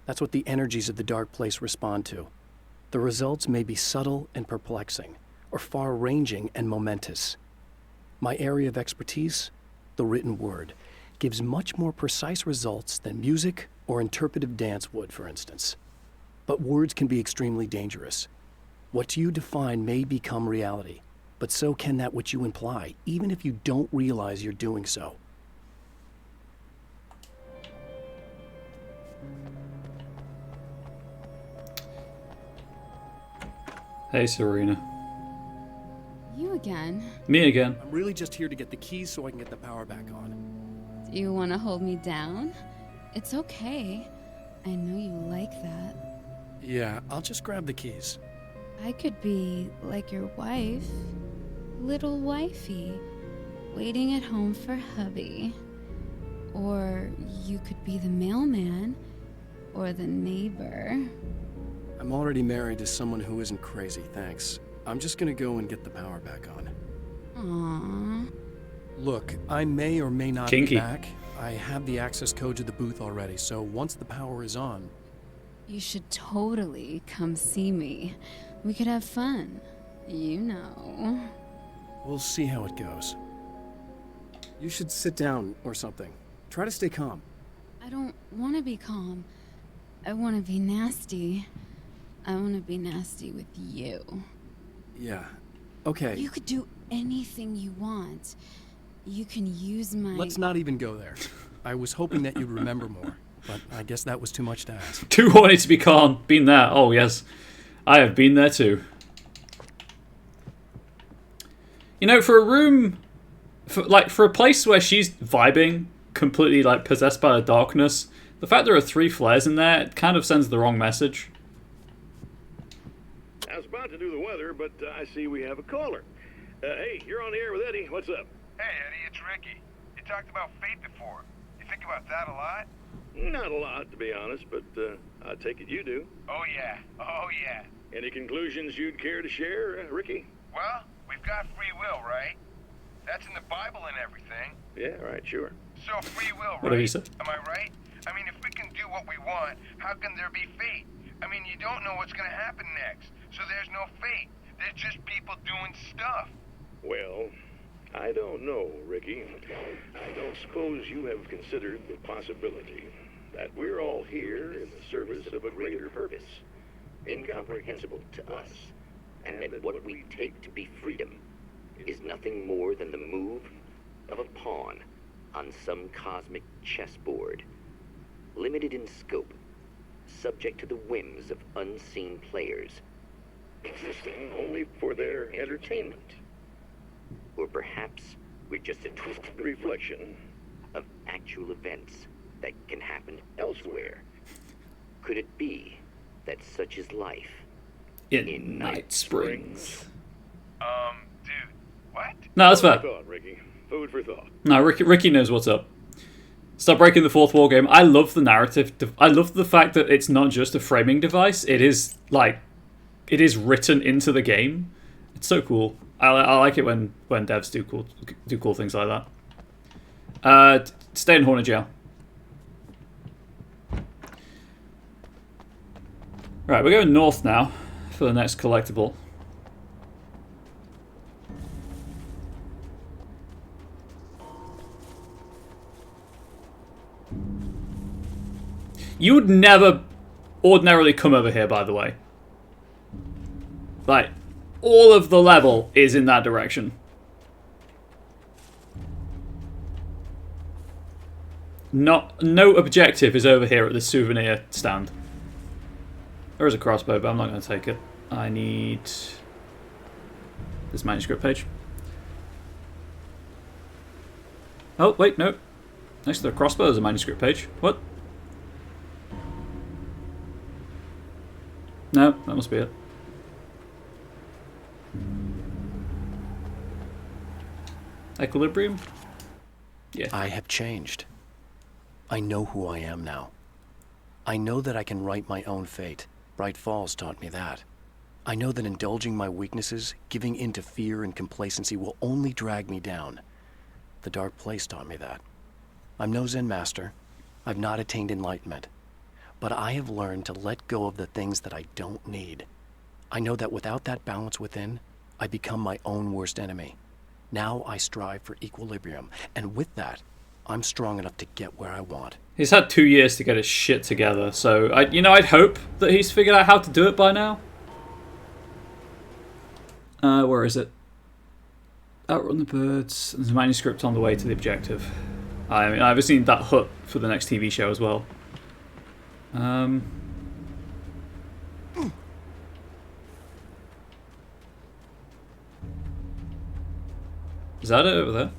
That's what the energies of the dark place respond to. The results may be subtle and perplexing, or far-ranging and momentous. My area of expertise, the written word, gives much more precise results than music or interpretive dance would, for instance. But words can be extremely dangerous. What you define may become reality, but so can that which you imply, even if you don't realize you're doing so. Hey, Serena. You again? Me again. I'm really just here to get the keys so I can get the power back on. Do you want to hold me down? It's okay. I know you like that. Yeah, I'll just grab the keys. I could be like your wife. Little wifey. Waiting at home for hubby. Or you could be the mailman. Or the neighbor. I'm already married to someone who isn't crazy, thanks. I'm just gonna go and get the power back on. Aww. Look, I may or may not Kinky. be back. I have the access code to the booth already, so once the power is on... You should totally come see me. We could have fun. You know. We'll see how it goes. You should sit down or something. Try to stay calm. I don't want to be calm. I want to be nasty. I want to be nasty with you. Yeah. Okay. You could do anything you want. You can use my... Let's not even go there. I was hoping that you'd remember more, but I guess that was too much to ask. Too horny to be calm. Been there. Oh, yes. I have been there too. You know, for a room, for a place where she's vibing, completely like possessed by the darkness, the fact there are 3 flares in there, it kind of sends the wrong message. I was about to do the weather, but I see we have a caller. Hey, you're on the air with Eddie. What's up? Hey, Eddie, it's Ricky. You talked about fate before. You think about that a lot? Not a lot, to be honest, but I take it you do. Oh, yeah. Oh, yeah. Any conclusions you'd care to share, Ricky? Well, we've got free will, right? That's in the Bible and everything. Yeah, right, sure. So free will, right? What have you said? Am I right? I mean, if we can do what we want, how can there be fate? I mean, you don't know what's going to happen next, so there's no fate. There's just people doing stuff. Well, I don't know, Ricky. I don't suppose you have considered the possibility that we're all here in the service of a greater purpose, incomprehensible to us, and that what we take to be freedom is nothing more than the move of a pawn on some cosmic chessboard, limited in scope, subject to the whims of unseen players, existing only for their entertainment. Or perhaps we're just a twisted reflection of actual events that can happen elsewhere. Could it be that such is life in Night Springs? Dude, what? No, that's fair. Food for thought, Ricky. Food for thought. No, Ricky knows what's up. Stop breaking the fourth wall game. I love the narrative. I love the fact that it's not just a framing device. It is written into the game. It's so cool. I like it when devs do cool things like that. Stay in Horner Jail. Right, we're going north now for the next collectible. You would never ordinarily come over here, by the way. Like, all of the level is in that direction. No objective is over here at the souvenir stand. There is a crossbow, but I'm not going to take it. I need this manuscript page. Oh, wait, no. Next to the crossbow, there's a manuscript page. What? No, that must be it. Equilibrium? Yeah. I have changed. I know who I am now. I know that I can write my own fate. Bright Falls taught me that. I know that indulging my weaknesses, giving in to fear and complacency will only drag me down. The Dark Place taught me that. I'm no Zen master. I've not attained enlightenment. But I have learned to let go of the things that I don't need. I know that without that balance within, I become my own worst enemy. Now I strive for equilibrium, and with that, I'm strong enough to get where I want. He's had 2 years to get his shit together, so I'd hope that he's figured out how to do it by now. Where is it? Outrun the birds. There's a manuscript on the way to the objective. I mean, I've seen that hut for the next TV show as well. Is that it over there?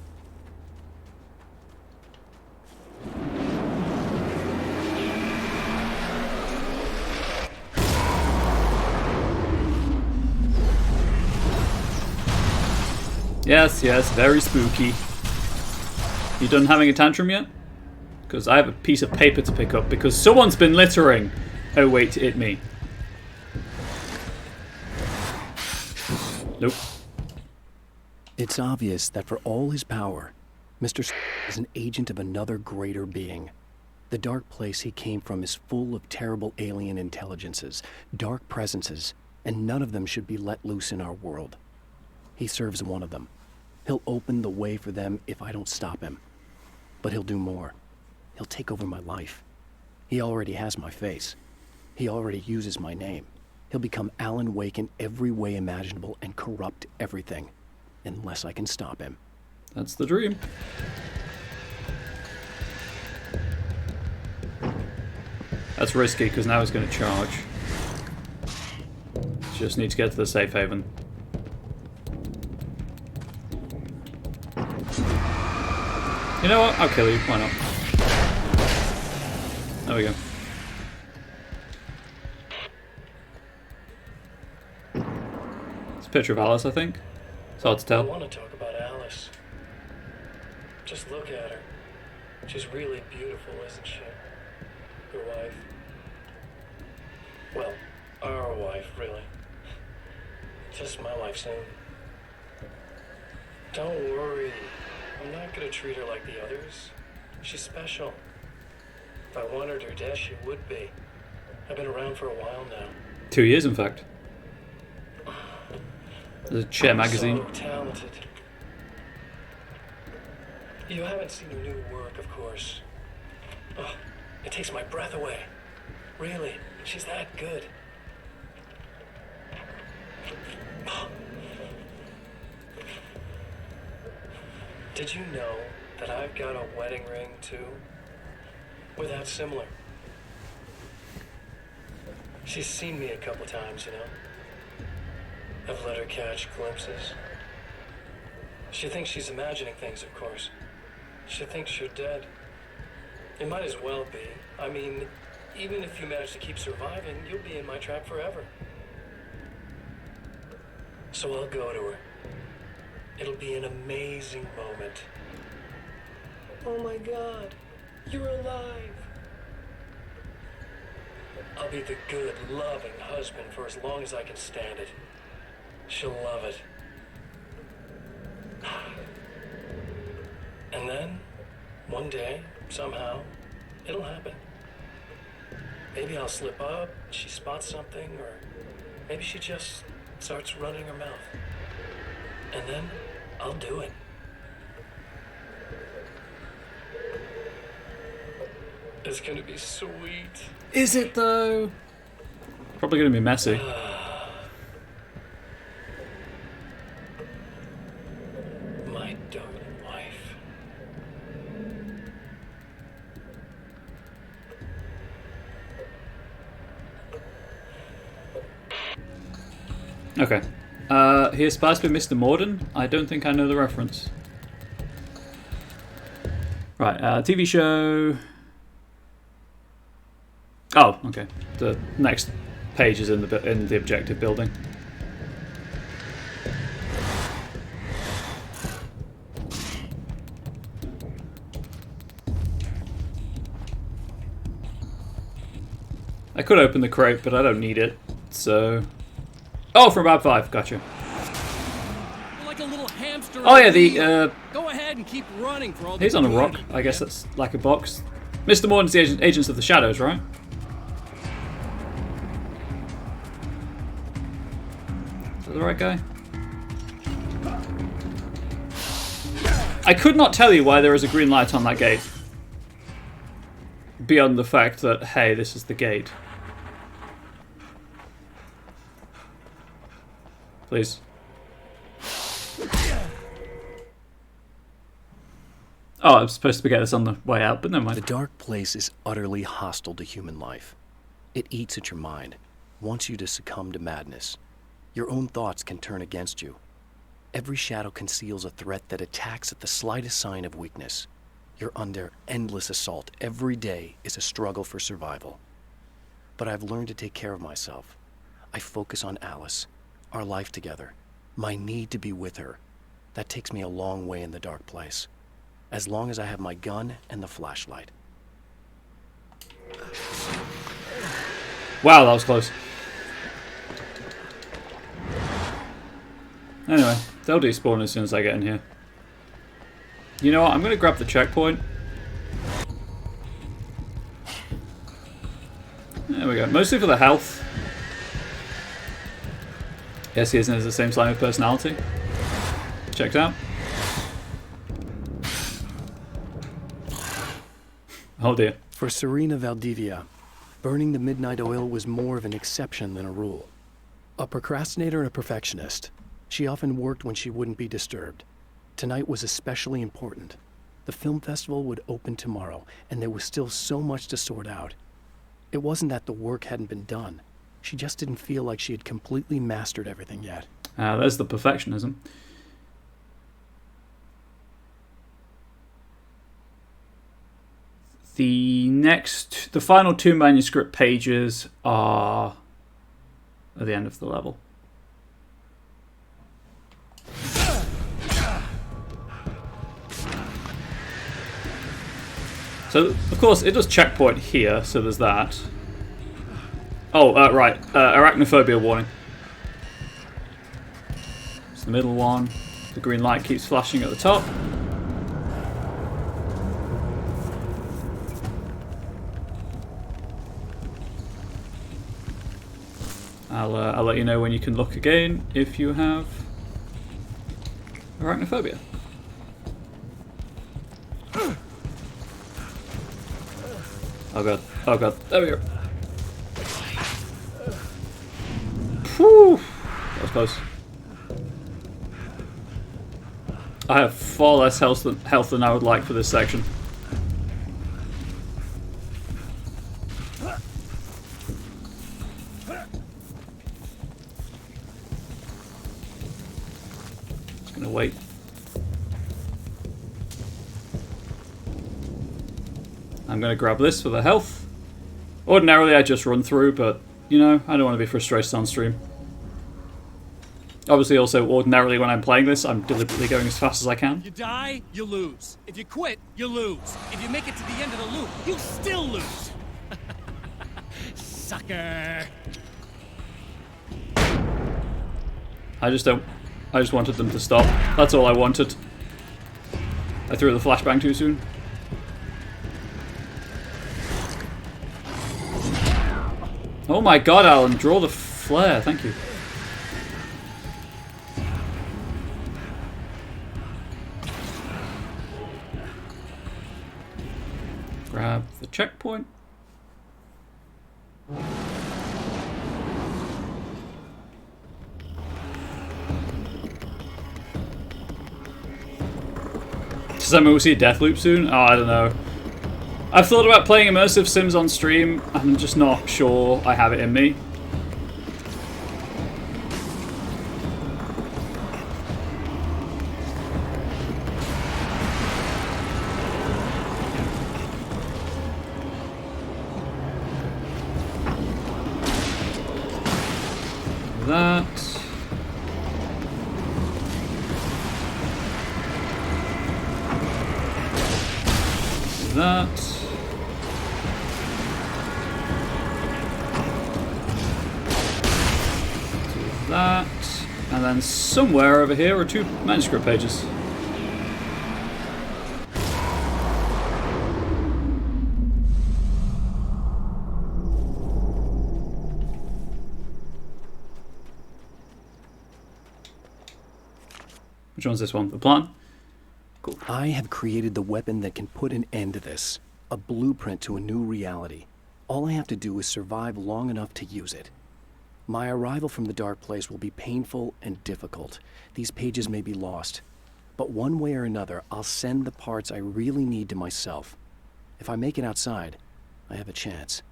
Yes, yes, very spooky. You done having a tantrum yet? Because I have a piece of paper to pick up because someone's been littering. Oh wait, it me. Nope. It's obvious that for all his power, Mr. is an agent of another greater being. The dark place he came from is full of terrible alien intelligences, dark presences, and none of them should be let loose in our world. He serves one of them. He'll open the way for them if I don't stop him. But he'll do more. He'll take over my life. He already has my face. He already uses my name. He'll become Alan Wake in every way imaginable and corrupt everything. Unless I can stop him. That's the dream. That's risky because now he's going to charge. Just need to get to the safe haven. You know what? I'll kill you. Why not? There we go. It's a picture of Alice, I think. It's hard to I tell. want to talk about Alice. Just look at her. She's really beautiful, isn't she? Your wife. Well, our wife, really. Just my wife soon. Don't worry. I'm not gonna treat her like the others. She's special. If I wanted her dead, she would be. I've been around for a while now. 2 years, in fact. The Share magazine. So talented. You haven't seen her new work, of course. Oh, it takes my breath away. Really, she's that good. Did you know that I've got a wedding ring, too? Without similar. She's seen me a couple times, you know. I've let her catch glimpses. She thinks she's imagining things, of course. She thinks you're dead. It might as well be. I mean, even if you manage to keep surviving, you'll be in my trap forever. So I'll go to her. It'll be an amazing moment. Oh my God, you're alive. I'll be the good, loving husband for as long as I can stand it. She'll love it. And then, one day, somehow, it'll happen. Maybe I'll slip up, she spots something, or maybe she just starts running her mouth. And then, I'll do it. It's gonna be sweet. Is it, though? Probably gonna be messy. My darling wife. Okay. He aspires to be Mr. Morden? I don't think I know the reference. Right, TV show... Oh, okay. The next page is in the objective building. I could open the crate, but I don't need it, so... Oh, from Bab 5, gotcha. Like a little hamster. Oh yeah, the Go ahead and keep running for all the he's on a good rock. you I guess can. that's like a box. Mr. Morden's the Agents of the Shadows, right? Is that the right guy? I could not tell you why there is a green light on that gate. Beyond the fact that, hey, this is the gate. Please. Oh, I'm supposed to get this on the way out, but never mind. The dark place is utterly hostile to human life. It eats at your mind, wants you to succumb to madness. Your own thoughts can turn against you. Every shadow conceals a threat that attacks at the slightest sign of weakness. You're under endless assault. Every day is a struggle for survival. But I've learned to take care of myself. I focus on Alice, our life together, my need to be with her. That takes me a long way in the dark place. As long as I have my gun and the flashlight. Wow, that was close. Anyway, they'll despawn as soon as I get in here. You know what? I'm going to grab the checkpoint. There we go. Mostly for the health. Yes, he has the same slimy personality. Checked out. Oh dear. For Serena Valdivia, burning the midnight oil was more of an exception than a rule. A procrastinator and a perfectionist, she often worked when she wouldn't be disturbed. Tonight was especially important. The film festival would open tomorrow, and there was still so much to sort out. It wasn't that the work hadn't been done. She just didn't feel like she had completely mastered everything yet. There's the perfectionism. The final 2 manuscript pages are at the end of the level. So, of course, it does checkpoint here, so there's that. Oh, right. Arachnophobia warning. It's the middle one. The green light keeps flashing at the top. I'll let you know when you can look again if you have arachnophobia. Oh god, oh god, there we go. Whew, that was close. I have far less health than I would like for this section. Just gonna wait. I'm gonna grab this for the health. Ordinarily I just run through, but you know, I don't want to be frustrated on stream. Obviously also ordinarily when I'm playing this, I'm deliberately going as fast as I can. You die, you lose. If you quit, you lose. If you make it to the end of the loop, you still lose. Sucker. I just wanted them to stop. That's all I wanted. I threw the flashbang too soon. Oh my god, Alan, draw the flare, thank you. Grab the checkpoint. Does that mean we'll see a death loop soon? Oh, I don't know. I've thought about playing immersive sims on stream. I'm just not sure I have it in me. And then somewhere over here are 2 manuscript pages. Which one's this one? The plan? Cool. I have created the weapon that can put an end to this. A blueprint to a new reality. All I have to do is survive long enough to use it. My arrival from the dark place will be painful and difficult. These pages may be lost. But one way or another, I'll send the parts I really need to myself. If I make it outside, I have a chance.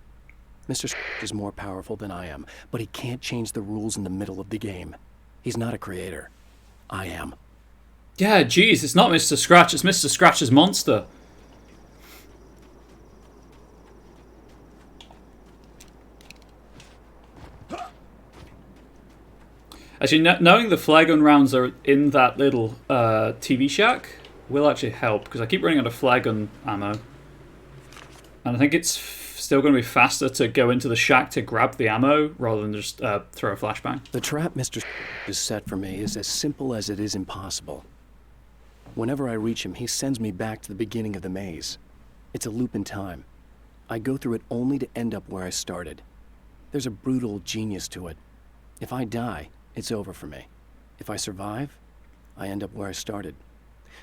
Mr. is more powerful than I am, but he can't change the rules in the middle of the game. He's not a creator. I am. Yeah, geez, it's not Mr. Scratch, it's Mr. Scratch's monster. Actually, knowing the flare gun rounds are in that little TV shack will actually help, because I keep running out of flare gun ammo. And I think it's still going to be faster to go into the shack to grab the ammo rather than just throw a flashbang. The trap Mr. has set for me is as simple as it is impossible. Whenever I reach him, he sends me back to the beginning of the maze. It's a loop in time. I go through it only to end up where I started. There's a brutal genius to it. If I die, it's over for me. If I survive, I end up where I started.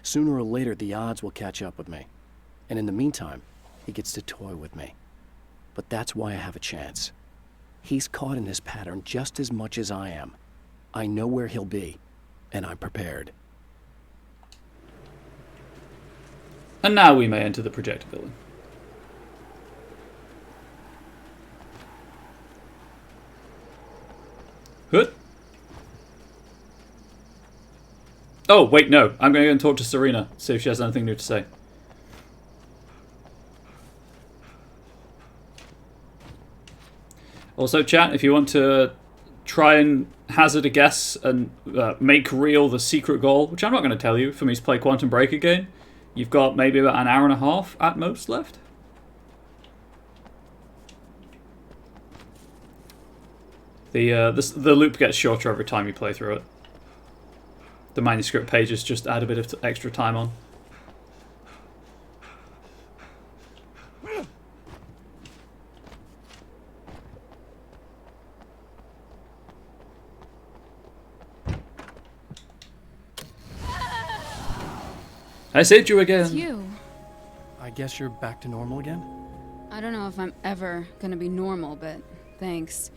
Sooner or later, the odds will catch up with me. And in the meantime, he gets to toy with me. But that's why I have a chance. He's caught in this pattern just as much as I am. I know where he'll be, and I'm prepared. And now we may enter the projector building. Good. Oh, wait, no. I'm going to go and talk to Serena, see if she has anything new to say. Also, chat, if you want to try and hazard a guess and make real the secret goal, which I'm not going to tell you, for me to play Quantum Break again, you've got maybe about an hour and a half at most left. The loop gets shorter every time you play through it. The manuscript pages just add a bit of extra time on. I saved you again. It's you. I guess you're back to normal again? I don't know if I'm ever gonna be normal, but thanks.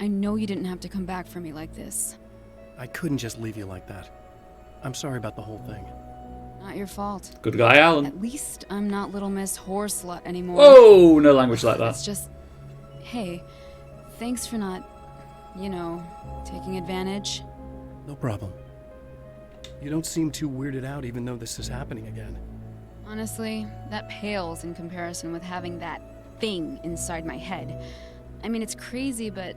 I know you didn't have to come back for me like this. I couldn't just leave you like that. I'm sorry about the whole thing. Not your fault. Good guy, Alan. At least I'm not Little Miss Horslut anymore. Whoa, no language like that. It's just, hey, thanks for not, you know, taking advantage. No problem. You don't seem too weirded out even though this is happening again. Honestly, that pales in comparison with having that thing inside my head. I mean, it's crazy, but...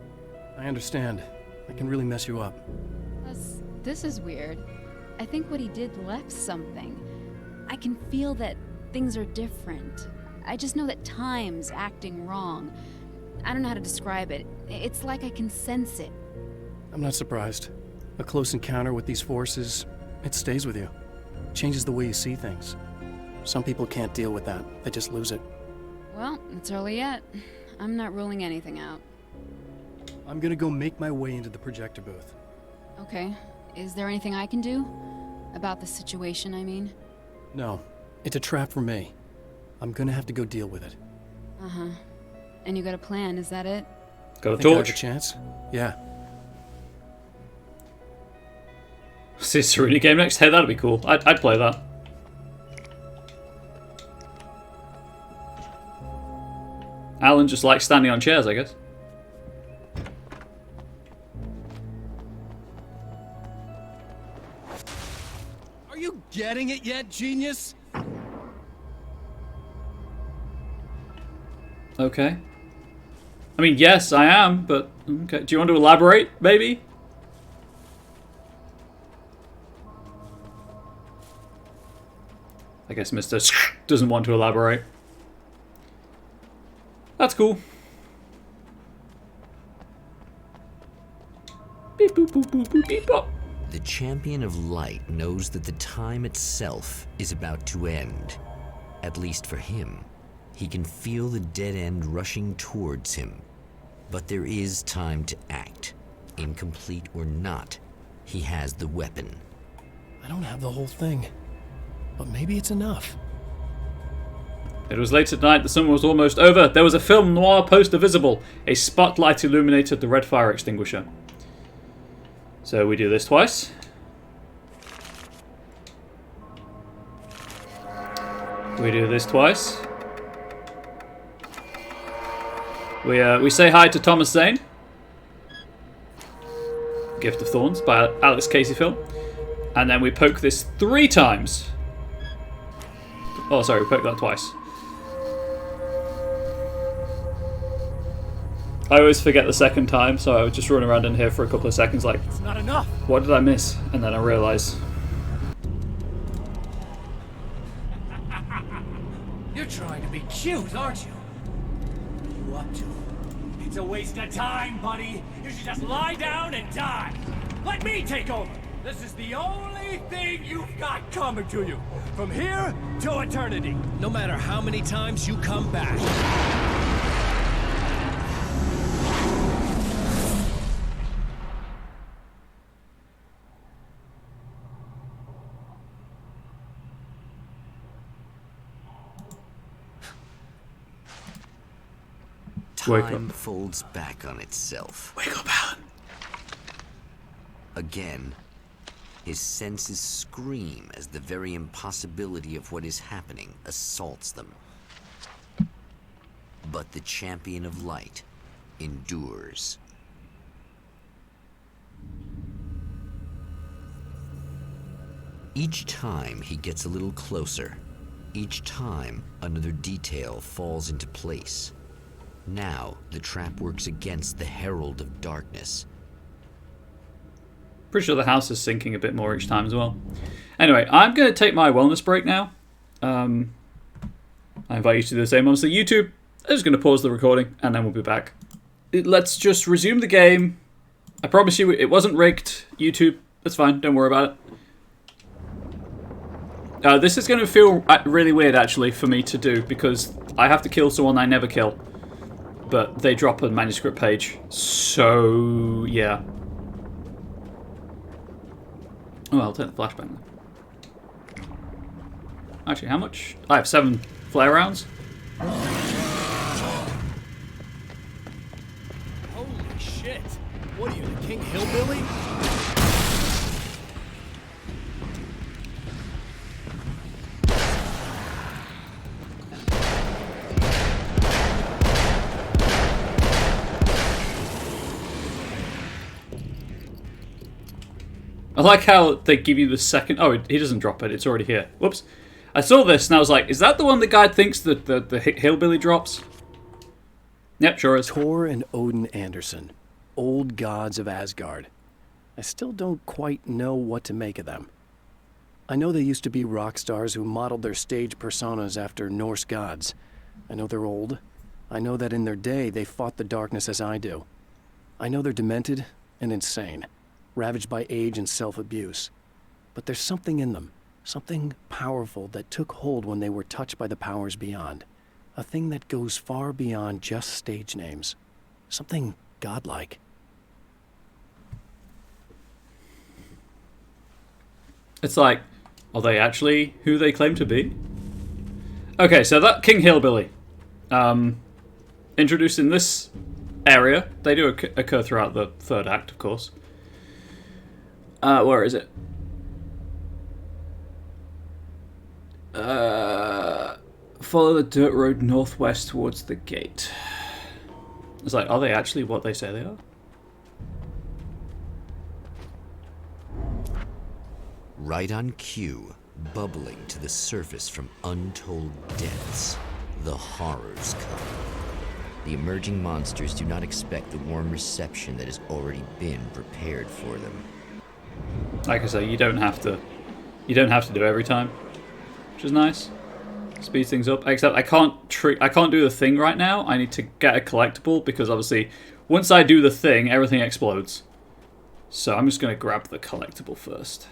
I understand. It can really mess you up. Plus, this is weird. I think what he did left something. I can feel that things are different. I just know that time's acting wrong. I don't know how to describe it. It's like I can sense it. I'm not surprised. A close encounter with these forces, it stays with you. Changes the way you see things. Some people can't deal with that. They just lose it. Well, it's early yet. I'm not ruling anything out. I'm gonna go make my way into the projector booth. Okay. Is there anything I can do? About the situation, I mean? No. It's a trap for me. I'm gonna have to go deal with it. Uh-huh. And you got a plan, is that it? Got a Think I have torch? a chance? Yeah. See a Serena game next? Hey, that'd be cool. I'd play that. Alan just likes standing on chairs, I guess. Are you getting it yet, genius? Okay. I mean, yes, I am, but... Okay. Do you want to elaborate, maybe? I guess Mr. doesn't want to elaborate. That's cool. Beep, boop, boop, boop, boop, beep, bop. The Champion of Light knows that the time itself is about to end. At least for him. He can feel the dead end rushing towards him. But there is time to act. Incomplete or not, he has the weapon. I don't have the whole thing. But maybe it's enough. It was late at night, the summer was almost over. There was a film noir poster visible. A spotlight illuminated the red fire extinguisher. So we do this twice. We do this twice. We say hi to Thomas Zane. Gift of Thorns by Alex Casey film. And then we poke this 3 times. Oh, sorry, we poked that twice. I always forget the second time, so I would just run around in here for a couple of seconds like, It's not enough. what did I miss? And then I realise. You're trying to be cute, aren't you? What are you up to? It's a waste of time, buddy. You should just lie down and die. Let me take over. This is the only thing you've got coming to you. From here to eternity. No matter how many times you come back. Time folds back on itself. Wake up, Alan. Again, his senses scream as the very impossibility of what is happening assaults them. But the Champion of Light endures. Each time he gets a little closer. Each time another detail falls into place. Now, the trap works against the Herald of Darkness. Pretty sure the house is sinking a bit more each time as well. Anyway, I'm going to take my wellness break now. I invite you to do the same. Obviously, YouTube is going to pause the recording, and then we'll be back. Let's just resume the game. I promise you, it wasn't rigged. YouTube, that's fine. Don't worry about it. This is going to feel really weird, actually, for me to do, because I have to kill someone I never kill. But they drop a manuscript page. So, yeah. Oh, I'll take the flashbang then. Actually, how much? I have 7 flare rounds. Holy shit! What are you, the King Hillbilly? I like how they give you the second... Oh, he doesn't drop it. It's already here. Whoops. I saw this and I was like, is that the one the guy thinks that the hillbilly drops? Yep, sure is. Thor and Odin Anderson, old gods of Asgard. I still don't quite know what to make of them. I know they used to be rock stars who modeled their stage personas after Norse gods. I know they're old. I know that in their day they fought the darkness as I do. I know they're demented and insane, ravaged by age and self-abuse. But there's something in them, something powerful that took hold when they were touched by the powers beyond. A thing that goes far beyond just stage names. Something godlike. It's like, are they actually who they claim to be? Okay, so that King Hillbilly, introduced in this area. They do occur throughout the 3rd act, of course. Where is it? Follow the dirt road northwest towards the gate. It's like, are they actually what they say they are? Right on cue, bubbling to the surface from untold depths, the horrors come. The emerging monsters do not expect the warm reception that has already been prepared for them. Like I say, you don't have to do it every time, which is nice. Speeds things up. Except I can't do the thing right now. I need to get a collectible because obviously once I do the thing, everything explodes. So I'm just gonna grab the collectible first.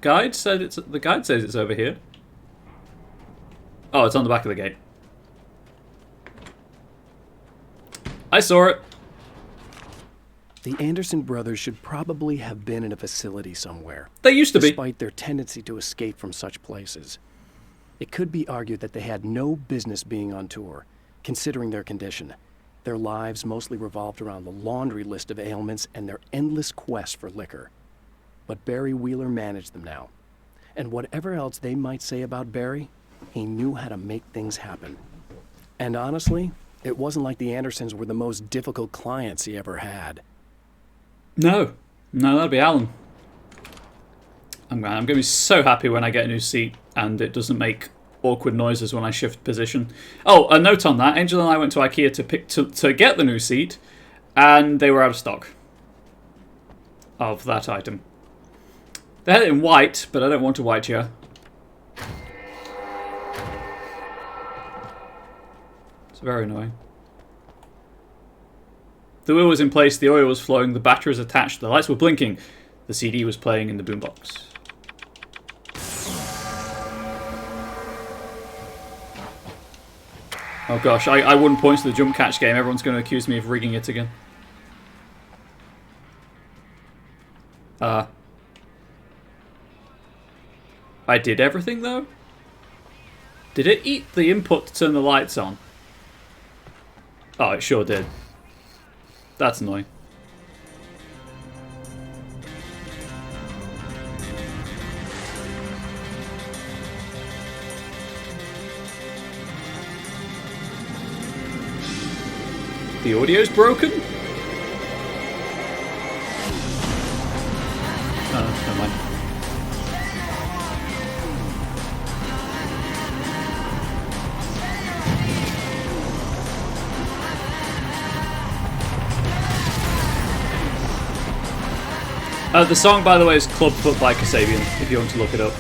Guide said the guide says it's over here. Oh, it's on the back of the gate. I saw it. The Anderson brothers should probably have been in a facility somewhere. They used to be. Despite their tendency to escape from such places. It could be argued that they had no business being on tour, considering their condition. Their lives mostly revolved around the laundry list of ailments and their endless quest for liquor. But Barry Wheeler managed them now. And whatever else they might say about Barry, he knew how to make things happen. And honestly, it wasn't like the Andersons were the most difficult clients he ever had. No, that'd be Alan. I'm going to be so happy when I get a new seat and it doesn't make awkward noises when I shift position. Oh, a note on that. Angel and I went to IKEA to get the new seat, and they were out of stock of that item. They had it in white, but I don't want a white chair. It's very annoying. The wheel was in place, the oil was flowing, the battery was attached, the lights were blinking, the CD was playing in the boombox. Oh gosh, I wouldn't point to the jump catch game, everyone's going to accuse me of rigging it again. I did everything though? Did it eat the input to turn the lights on? Oh, it sure did. That's annoying. The audio's broken? Oh, never mind. The song, by the way, is Clubfoot by Kasabian, if you want to look it up.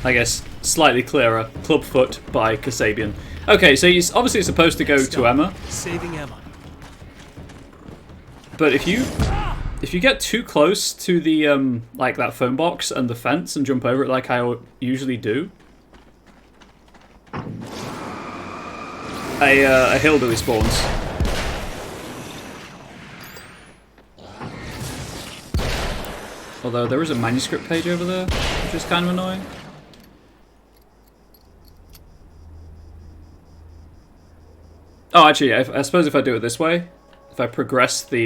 I guess slightly clearer. Clubfoot by Kasabian. Okay, so he's obviously supposed to go to Emma. Saving Emma. But if you get too close to the like that phone box and the fence and jump over it like I usually do, a hillbilly spawns. Although there is a manuscript page over there, which is kind of annoying. Oh, actually, I suppose if I do it this way, if I progress the...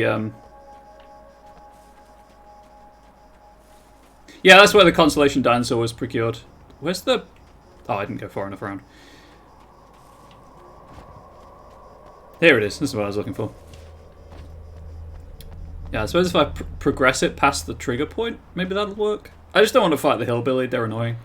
Yeah, that's where the Constellation Dinosaur was procured. Where's the... Oh, I didn't go far enough around. Here it is. This is what I was looking for. Yeah, I suppose if I progress it past the trigger point, maybe that'll work. I just don't want to fight the hillbilly. They're annoying.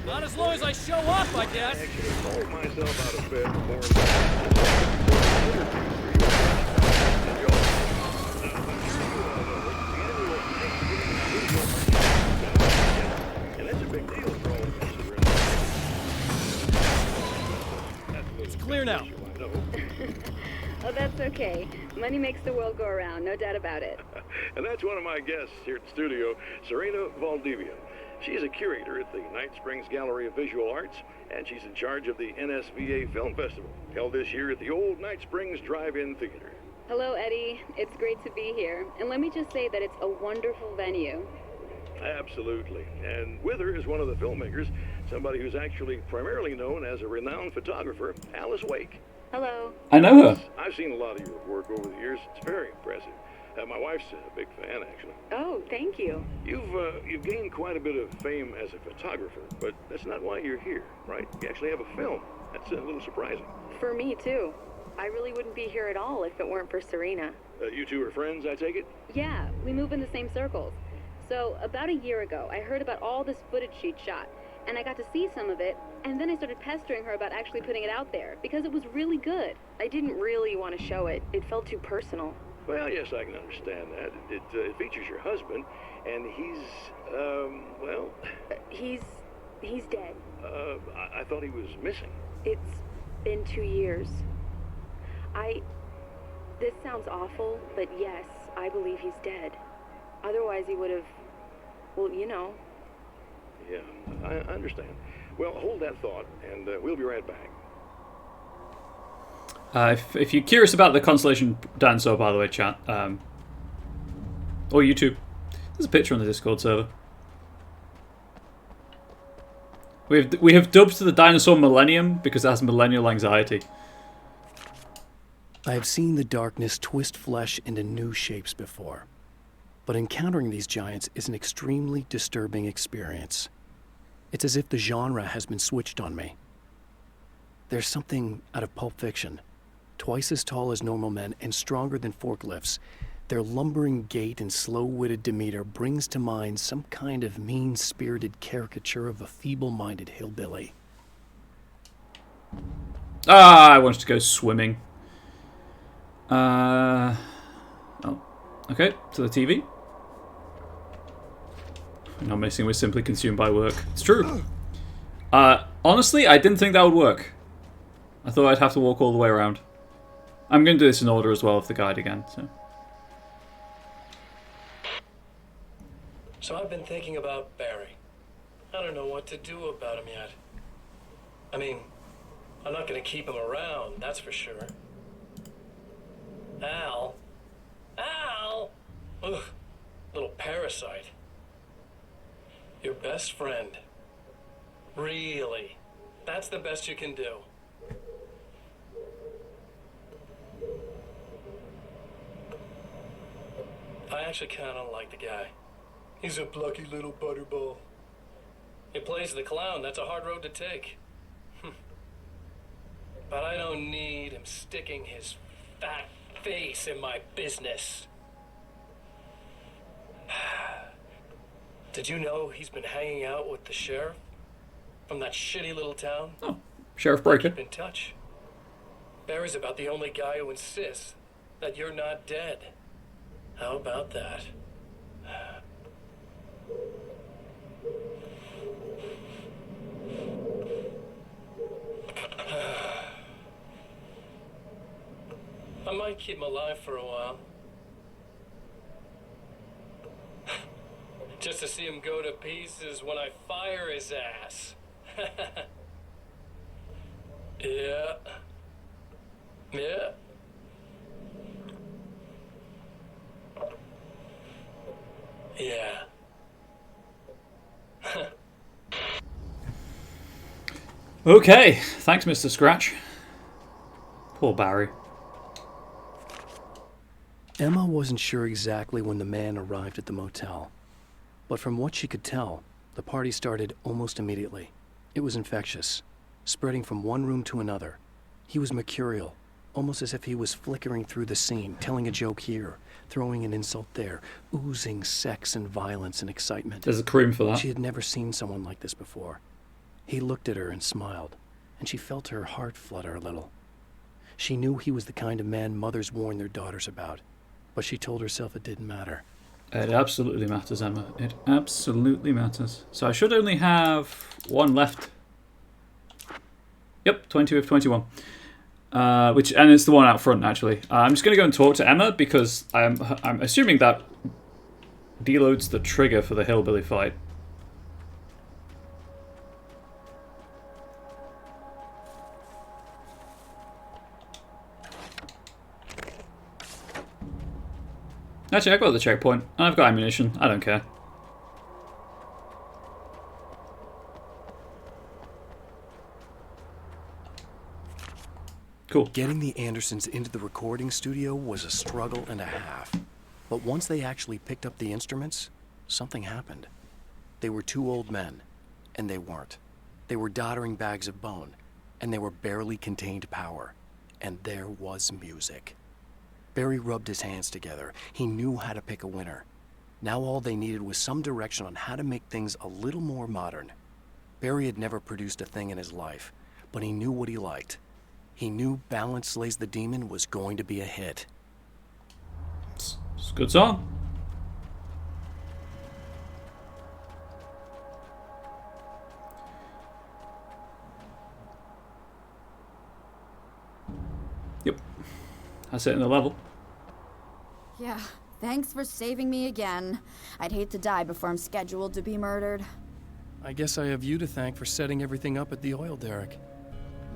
Not as long as I show up, I guess. Actually, pulled myself out of bed more and that's a big deal for all of us. It's clear now. Oh, that's okay. Money makes the world go around, no doubt about it. And that's one of my guests here at the studio, Serena Valdivia. She's a curator at the Night Springs Gallery of Visual Arts, and she's in charge of the NSVA Film Festival, held this year at the old Night Springs Drive-In Theater. Hello, Eddie. It's great to be here. And let me just say that it's a wonderful venue. Absolutely. And with her is one of the filmmakers, somebody who's actually primarily known as a renowned photographer, Alice Wake. Hello. I know her. I've seen a lot of your work over the years. It's very impressive. My wife's a big fan, actually. Oh, thank you. You've gained quite a bit of fame as a photographer, but that's not why you're here, right? You actually have a film. That's a little surprising. For me, too. I really wouldn't be here at all if it weren't for Serena. You two are friends, I take it? Yeah, we move in the same circles. So, about a year ago, I heard about all this footage she'd shot, and I got to see some of it, and then I started pestering her about actually putting it out there, because it was really good. I didn't really want to show it. It felt too personal. Well, yes, I can understand that. It features your husband, and he's, well... He's dead. I thought he was missing. It's been 2 years. This sounds awful, but yes, I believe he's dead. Otherwise he would have, well, you know. Yeah, I understand. Well, hold that thought, and we'll be right back. If you're curious about the Constellation Dinosaur, by the way, chat, or YouTube, there's a picture on the Discord server. We have dubbed the dinosaur Millennium because it has millennial anxiety. I have seen the darkness twist flesh into new shapes before, but encountering these giants is an extremely disturbing experience. It's as if the genre has been switched on me. There's something out of Pulp Fiction. Twice as tall as normal men and stronger than forklifts, their lumbering gait and slow-witted demeanor brings to mind some kind of mean-spirited caricature of a feeble-minded hillbilly. Ah, I wanted to go swimming. Oh, okay, to the TV. Not missing, we're simply consumed by work. It's true. Honestly, I didn't think that would work. I thought I'd have to walk all the way around. I'm going to do this in order as well of the guide again. So I've been thinking about Barry. I don't know what to do about him yet. I mean, I'm not going to keep him around, that's for sure. Al? Ugh, little parasite. Your best friend. Really? That's the best you can do. I actually kind of like the guy. He's a plucky little butterball. He plays the clown. That's a hard road to take. But I don't need him sticking his fat face in my business. Did you know he's been hanging out with the sheriff from that shitty little town? Oh, Sheriff Breaker. Keep in touch. Barry's about the only guy who insists that you're not dead. How about that? I might keep him alive for a while. Just to see him go to pieces when I fire his ass. Yeah. Yeah. Yeah. Okay, thanks, Mr. Scratch. Poor Barry. Emma wasn't sure exactly when the man arrived at the motel, but from what she could tell, the party started almost immediately. It was infectious, spreading from one room to another. He was mercurial, almost as if he was flickering through the scene, telling a joke here, throwing an insult there, oozing sex and violence and excitement. There's a cream for that. She had never seen someone like this before. He looked at her and smiled, and she felt her heart flutter a little. She knew he was the kind of man mothers warn their daughters about, but she told herself it didn't matter. It absolutely matters, Emma. It absolutely matters. So I should only have one left. Yep, 22 of 21. And it's the one out front, actually. I'm just going to go and talk to Emma because I'm assuming that deloads the trigger for the hillbilly fight. Actually, I've got the checkpoint, and I've got ammunition. I don't care. Cool. Getting the Andersons into the recording studio was a struggle and a half. But once they actually picked up the instruments, something happened. They were two old men, and they weren't. They were doddering bags of bone, and they were barely contained power. And there was music. Barry rubbed his hands together. He knew how to pick a winner. Now all they needed was some direction on how to make things a little more modern. Barry had never produced a thing in his life, but he knew what he liked. He knew Balance Slays the Demon was going to be a hit. It's a good song. Yep. That's it in the level. Yeah, thanks for saving me again. I'd hate to die before I'm scheduled to be murdered. I guess I have you to thank for setting everything up at the oil derrick.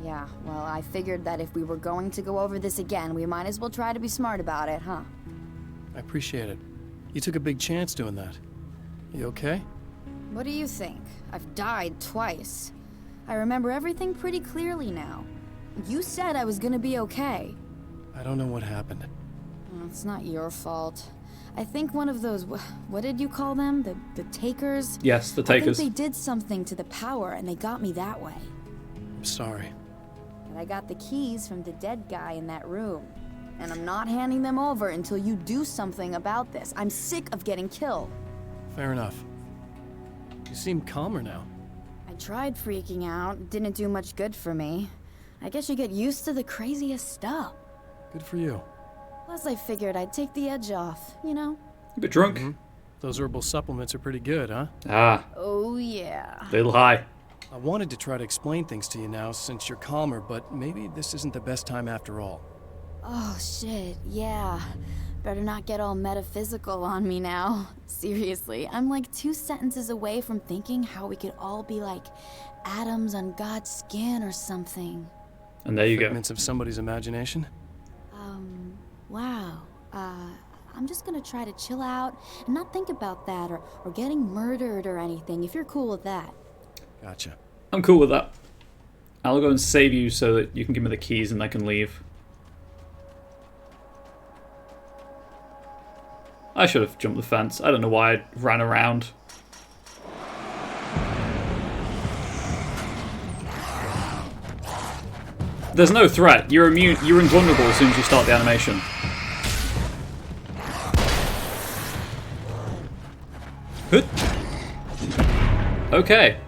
Yeah, well, I figured that if we were going to go over this again, we might as well try to be smart about it, huh? I appreciate it. You took a big chance doing that. You okay? What do you think? I've died twice. I remember everything pretty clearly now. You said I was gonna be okay. I don't know what happened. Well, it's not your fault. I think one of those, what did you call them? The takers? Yes, the takers. I think they did something to the power and they got me that way. I'm sorry. But I got the keys from the dead guy in that room. And I'm not handing them over until you do something about this. I'm sick of getting killed. Fair enough. You seem calmer now. I tried freaking out. It didn't do much good for me. I guess you get used to the craziest stuff. Good for you. Plus, I figured I'd take the edge off, you know? A bit drunk. Mm-hmm. Those herbal supplements are pretty good, huh? Ah. Oh, yeah. Little high. I wanted to try to explain things to you now since you're calmer, but maybe this isn't the best time after all. Oh, shit, yeah. Better not get all metaphysical on me now. Seriously, I'm like 2 sentences away from thinking how we could all be like atoms on God's skin or something. And there you go. Figments of somebody's imagination? Wow. I'm just gonna try to chill out and not think about that or getting murdered or anything, if you're cool with that. Gotcha. I'm cool with that. I'll go and save you so that you can give me the keys and I can leave. I should have jumped the fence. I don't know why I ran around. There's no threat. You're immune. You're invulnerable as soon as you start the animation. Hoot. Okay.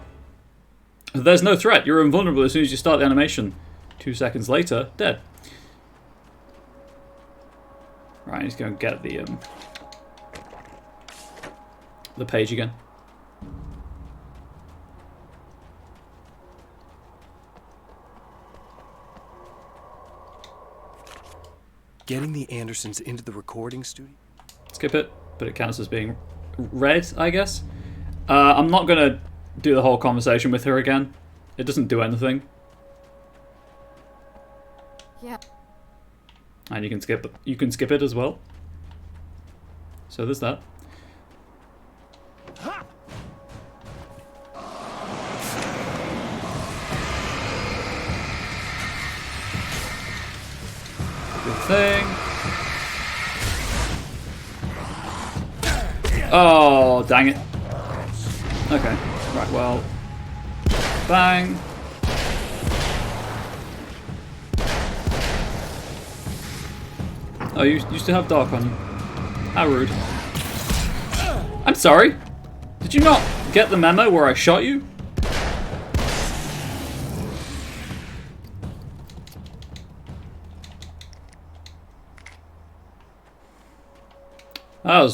There's no threat. You're invulnerable as soon as you start the animation. 2 seconds later, dead. Right, he's going to get the page again. Getting the Andersons into the recording studio? Skip it, but it counts as being read, I guess. I'm not going to do the whole conversation with her again. It doesn't do anything. Yeah. And you can skip it as well. So there's that. Good thing. Oh, dang it. Okay. Right, well. Bang. Oh, you still have dark on you. How rude. I'm sorry. Did you not get the memo where I shot you?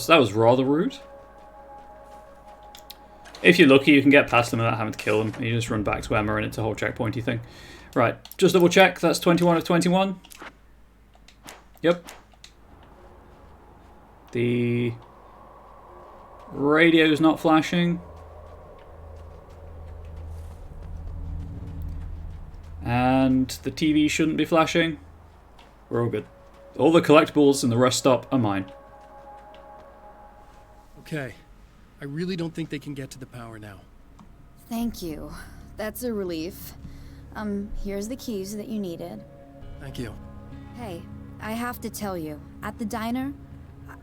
That was rather rude. If you're lucky, you can get past them without having to kill them. You just run back to Emma and it's a whole checkpointy thing. Right, just double check. That's 21 of 21. Yep. The radio's not flashing. And the TV shouldn't be flashing. We're all good. All the collectibles in the rest stop are mine. Okay. I really don't think they can get to the power now. Thank you. That's a relief. Here's the keys that you needed. Thank you. Hey, I have to tell you, at the diner,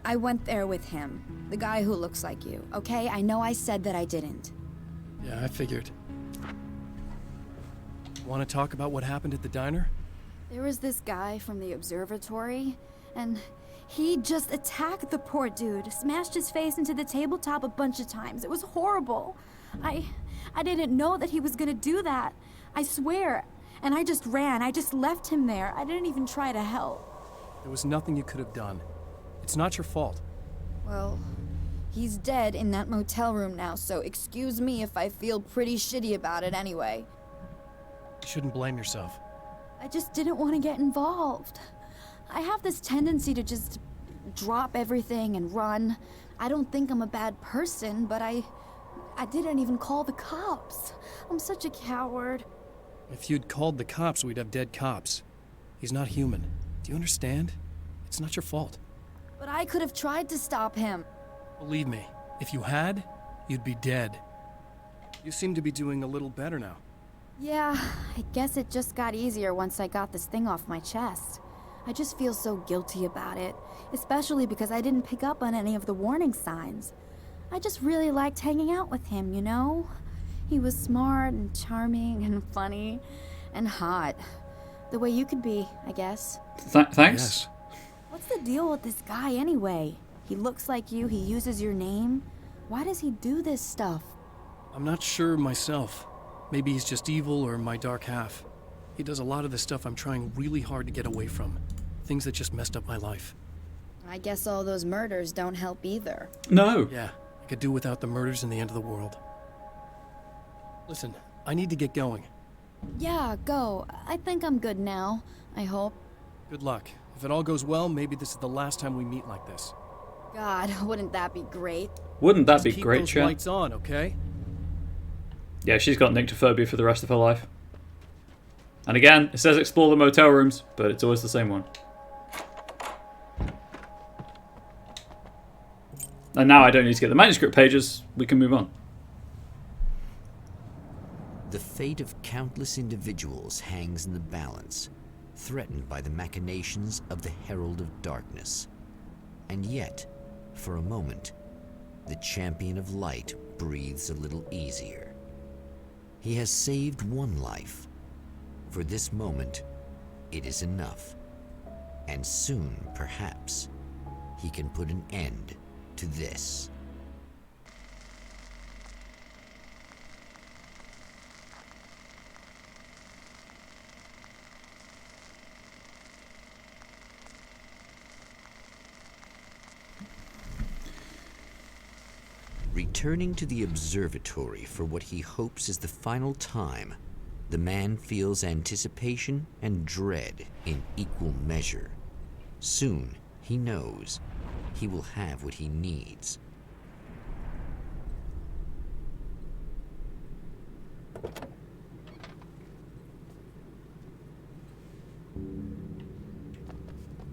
I went there with him. The guy who looks like you, okay? I know I said that I didn't. Yeah, I figured. Want to talk about what happened at the diner? There was this guy from the observatory, and he just attacked the poor dude, smashed his face into the tabletop a bunch of times. It was horrible. I didn't know that he was gonna do that. I swear. And I just ran. I just left him there. I didn't even try to help. There was nothing you could have done. It's not your fault. Well, he's dead in that motel room now, so excuse me if I feel pretty shitty about it anyway. You shouldn't blame yourself. I just didn't want to get involved. I have this tendency to just drop everything and run. I don't think I'm a bad person, but I didn't even call the cops. I'm such a coward. If you'd called the cops, we'd have dead cops. He's not human. Do you understand? It's not your fault. But I could have tried to stop him. Believe me, if you had, you'd be dead. You seem to be doing a little better now. Yeah, I guess it just got easier once I got this thing off my chest. I just feel so guilty about it, especially because I didn't pick up on any of the warning signs. I just really liked hanging out with him, you know? He was smart and charming and funny and hot. The way you could be, I guess. Thanks. Yes. What's the deal with this guy anyway? He looks like you, he uses your name. Why does he do this stuff? I'm not sure myself. Maybe he's just evil or my dark half. He does a lot of the stuff I'm trying really hard to get away from. Things that just messed up my life. I guess all those murders don't help either. No. Yeah, I could do without the murders and the end of the world. Listen, I need to get going. Yeah, go. I think I'm good now. I hope. Good luck. If it all goes well, maybe this is the last time we meet like this. God, wouldn't that be great? Wouldn't that Just be keep great, those Chan? lights on, okay? Yeah, she's got nyctophobia for the rest of her life. And again, it says explore the motel rooms, but it's always the same one. And now I don't need to get the manuscript pages, we can move on. The fate of countless individuals hangs in the balance, threatened by the machinations of the Herald of Darkness. And yet, for a moment, the Champion of Light breathes a little easier. He has saved one life. For this moment, it is enough. And soon, perhaps, he can put an end to this. Returning to the observatory for what he hopes is the final time, the man feels anticipation and dread in equal measure. Soon, he knows he will have what he needs.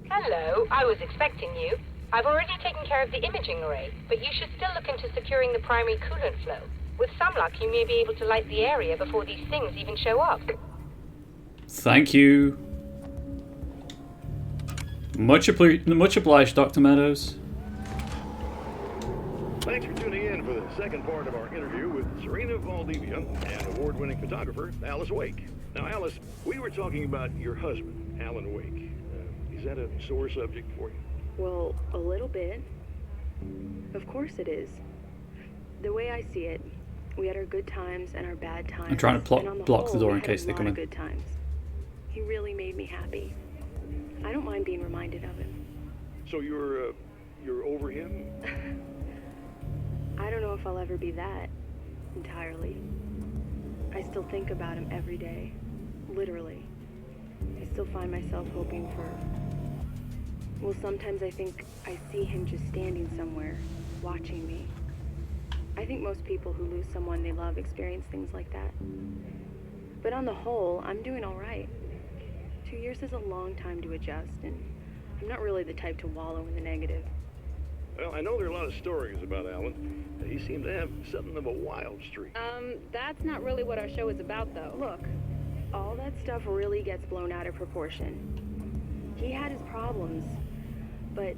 Hello, I was expecting you. I've already taken care of the imaging array, but you should still look into securing the primary coolant flow. With some luck, you may be able to light the area before these things even show up. Thank you. Much obliged, Dr. Meadows. Thanks for tuning in for the second part of our interview with Serena Valdivia and award-winning photographer Alice Wake. Now, Alice, we were talking about your husband, Alan Wake. Is that a sore subject for you? Well, a little bit. Of course it is. The way I see it, we had our good times and our bad times. I'm trying to block the door in we case had they a come lot in. of good times. He really made me happy. I don't mind being reminded of him. So you're over him? I don't know if I'll ever be that entirely. I still think about him every day. Literally. I still find myself hoping for... Well, sometimes I think I see him just standing somewhere, watching me. I think most people who lose someone they love experience things like that. But on the whole, I'm doing all right. 2 years is a long time to adjust, and I'm not really the type to wallow in the negative. Well, I know there are a lot of stories about Alan. He seemed to have something of a wild streak. That's not really what our show is about, though. Look, all that stuff really gets blown out of proportion. He had his problems, but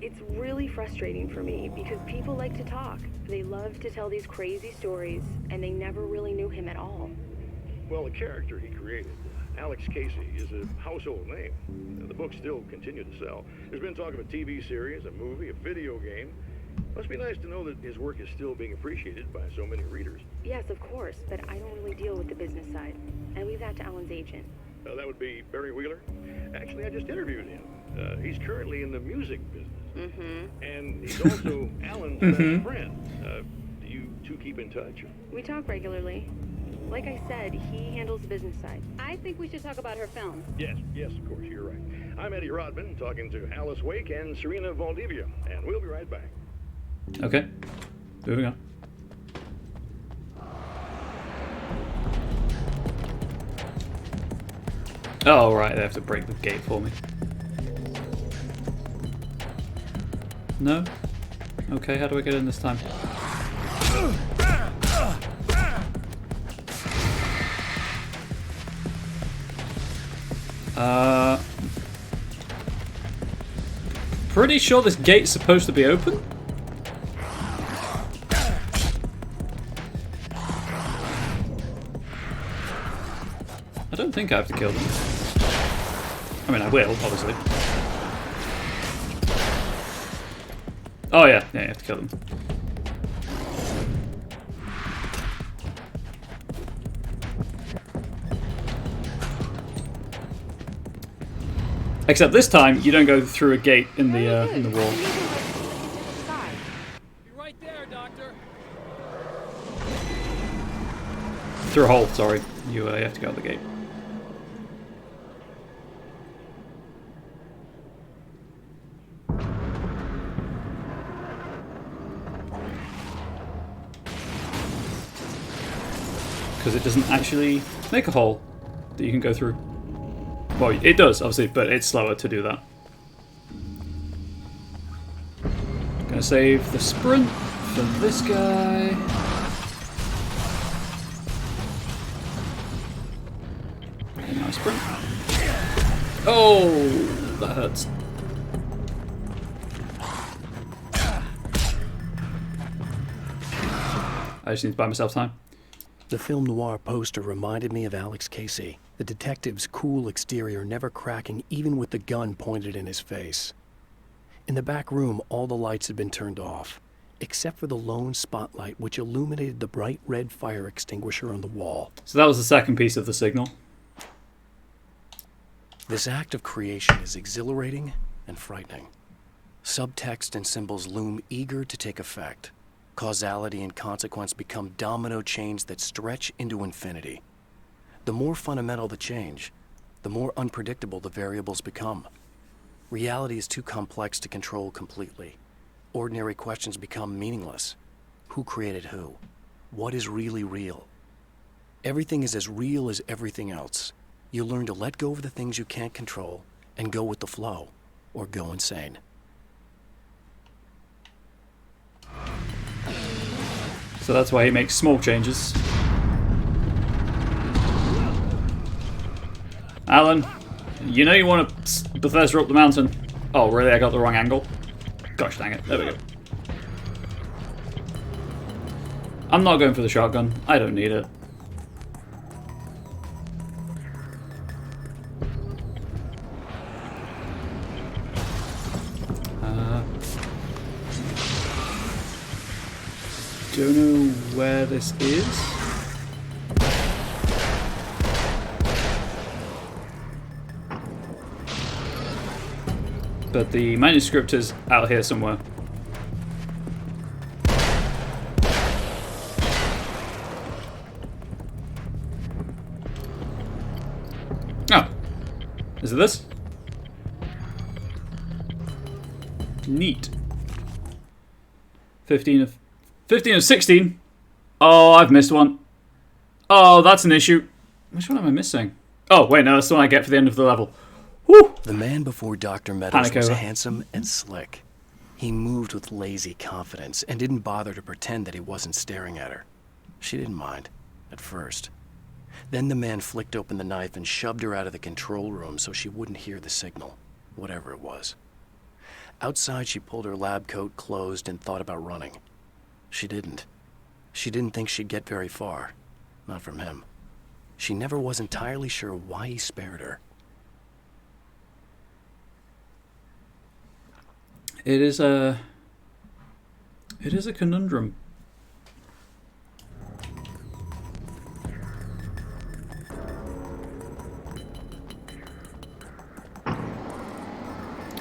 it's really frustrating for me because people like to talk. They love to tell these crazy stories, and they never really knew him at all. Well, the character he created, Alex Casey, is a household name. The books still continue to sell. There's been talk of a TV series, a movie, a video game. Must be nice to know that his work is still being appreciated by so many readers. Yes, of course, but I don't really deal with the business side. I leave that to Alan's agent. That would be Barry Wheeler. Actually, I just interviewed him. He's currently in the music business. Mm-hmm. And he's also Alan's best friend. Do you two keep in touch? We talk regularly. Like I said, he handles the business side. I think we should talk about her film. Yes, of course, you're right. I'm Eddie Rodman, talking to Alice Wake and Serena Valdivia, and we'll be right back. Okay, moving on. Oh, right, they have to break the gate for me. No? Okay, how do I get in this time? Pretty sure this gate's supposed to be open? I don't think I have to kill them. I mean, I will, obviously. Oh yeah, you have to kill them. Except this time, you don't go through a gate in the wall. Be right there, Doctor. Through a hole, sorry. You have to go out the gate. Because it doesn't actually make a hole that you can go through. Well, it does, obviously, but it's slower to do that. Gonna save the sprint for this guy. And now sprint. Oh, that hurts. I just need to buy myself time. The film noir poster reminded me of Alex Casey, the detective's cool exterior never cracking even with the gun pointed in his face. In the back room, all the lights had been turned off, except for the lone spotlight which illuminated the bright red fire extinguisher on the wall. So that was the second piece of the signal. This act of creation is exhilarating and frightening. Subtext and symbols loom eager to take effect. Causality and consequence become domino chains that stretch into infinity. The more fundamental the change, the more unpredictable the variables become. Reality is too complex to control completely. Ordinary questions become meaningless. Who created who? What is really real? Everything is as real as everything else. You learn to let go of the things you can't control and go with the flow, or go insane. So that's why he makes small changes. Alan, you know you want to Bethesda up the mountain. Oh, really? I got the wrong angle? Gosh dang it. There we go. I'm not going for the shotgun. I don't need it. Don't know where this is. But the manuscript is out here somewhere. Oh. Is it this? Neat. 15 of 16. Oh, I've missed one. Oh, that's an issue. Which one am I missing? Oh, wait, no, that's the one I get for the end of the level. Whew. The man before Dr. Meadows was handsome and slick. He moved with lazy confidence and didn't bother to pretend that he wasn't staring at her. She didn't mind, at first. Then the man flicked open the knife and shoved her out of the control room so she wouldn't hear the signal, whatever it was. Outside, she pulled her lab coat closed and thought about running. She didn't. She didn't think she'd get very far. Not from him. She never was entirely sure why he spared her. It is a conundrum.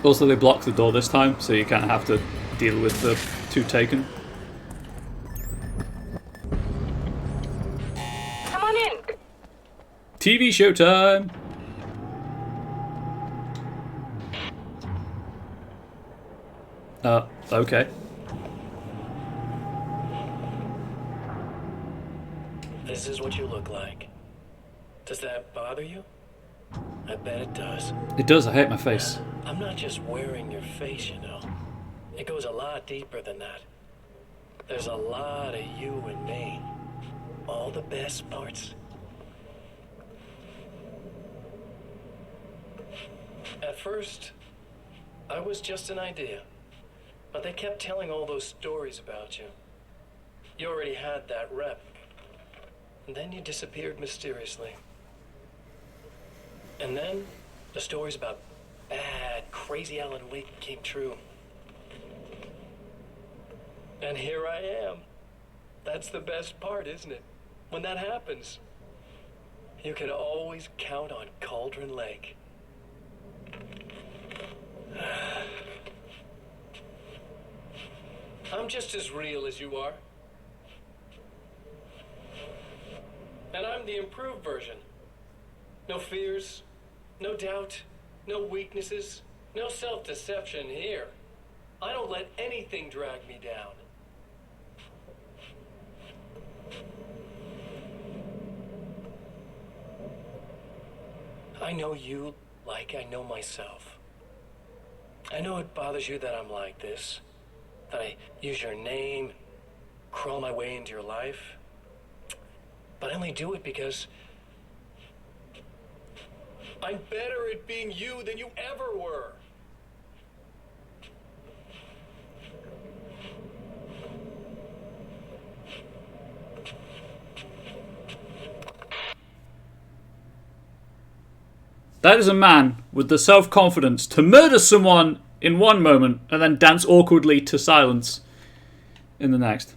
Also, they blocked the door this time, so you kind of have to deal with the two taken. Come on in. TV show time. Okay. This is what you look like. Does that bother you? I bet it does. It does. I hate my face. I'm not just wearing your face, you know. It goes a lot deeper than that. There's a lot of you and me. All the best parts. At first, I was just an idea. But they kept telling all those stories about you. You already had that rep. And then you disappeared mysteriously. And then the stories about bad, crazy Alan Wake came true. And here I am. That's the best part, isn't it? When that happens, you can always count on Cauldron Lake. I'm just as real as you are. And I'm the improved version. No fears, no doubt, no weaknesses, no self-deception here. I don't let anything drag me down. I know you like I know myself. I know it bothers you that I'm like this. That I use your name, crawl my way into your life. But I only do it because I'm better at being you than you ever were. That is a man with the self-confidence to murder someone in one moment and then dance awkwardly to silence in the next.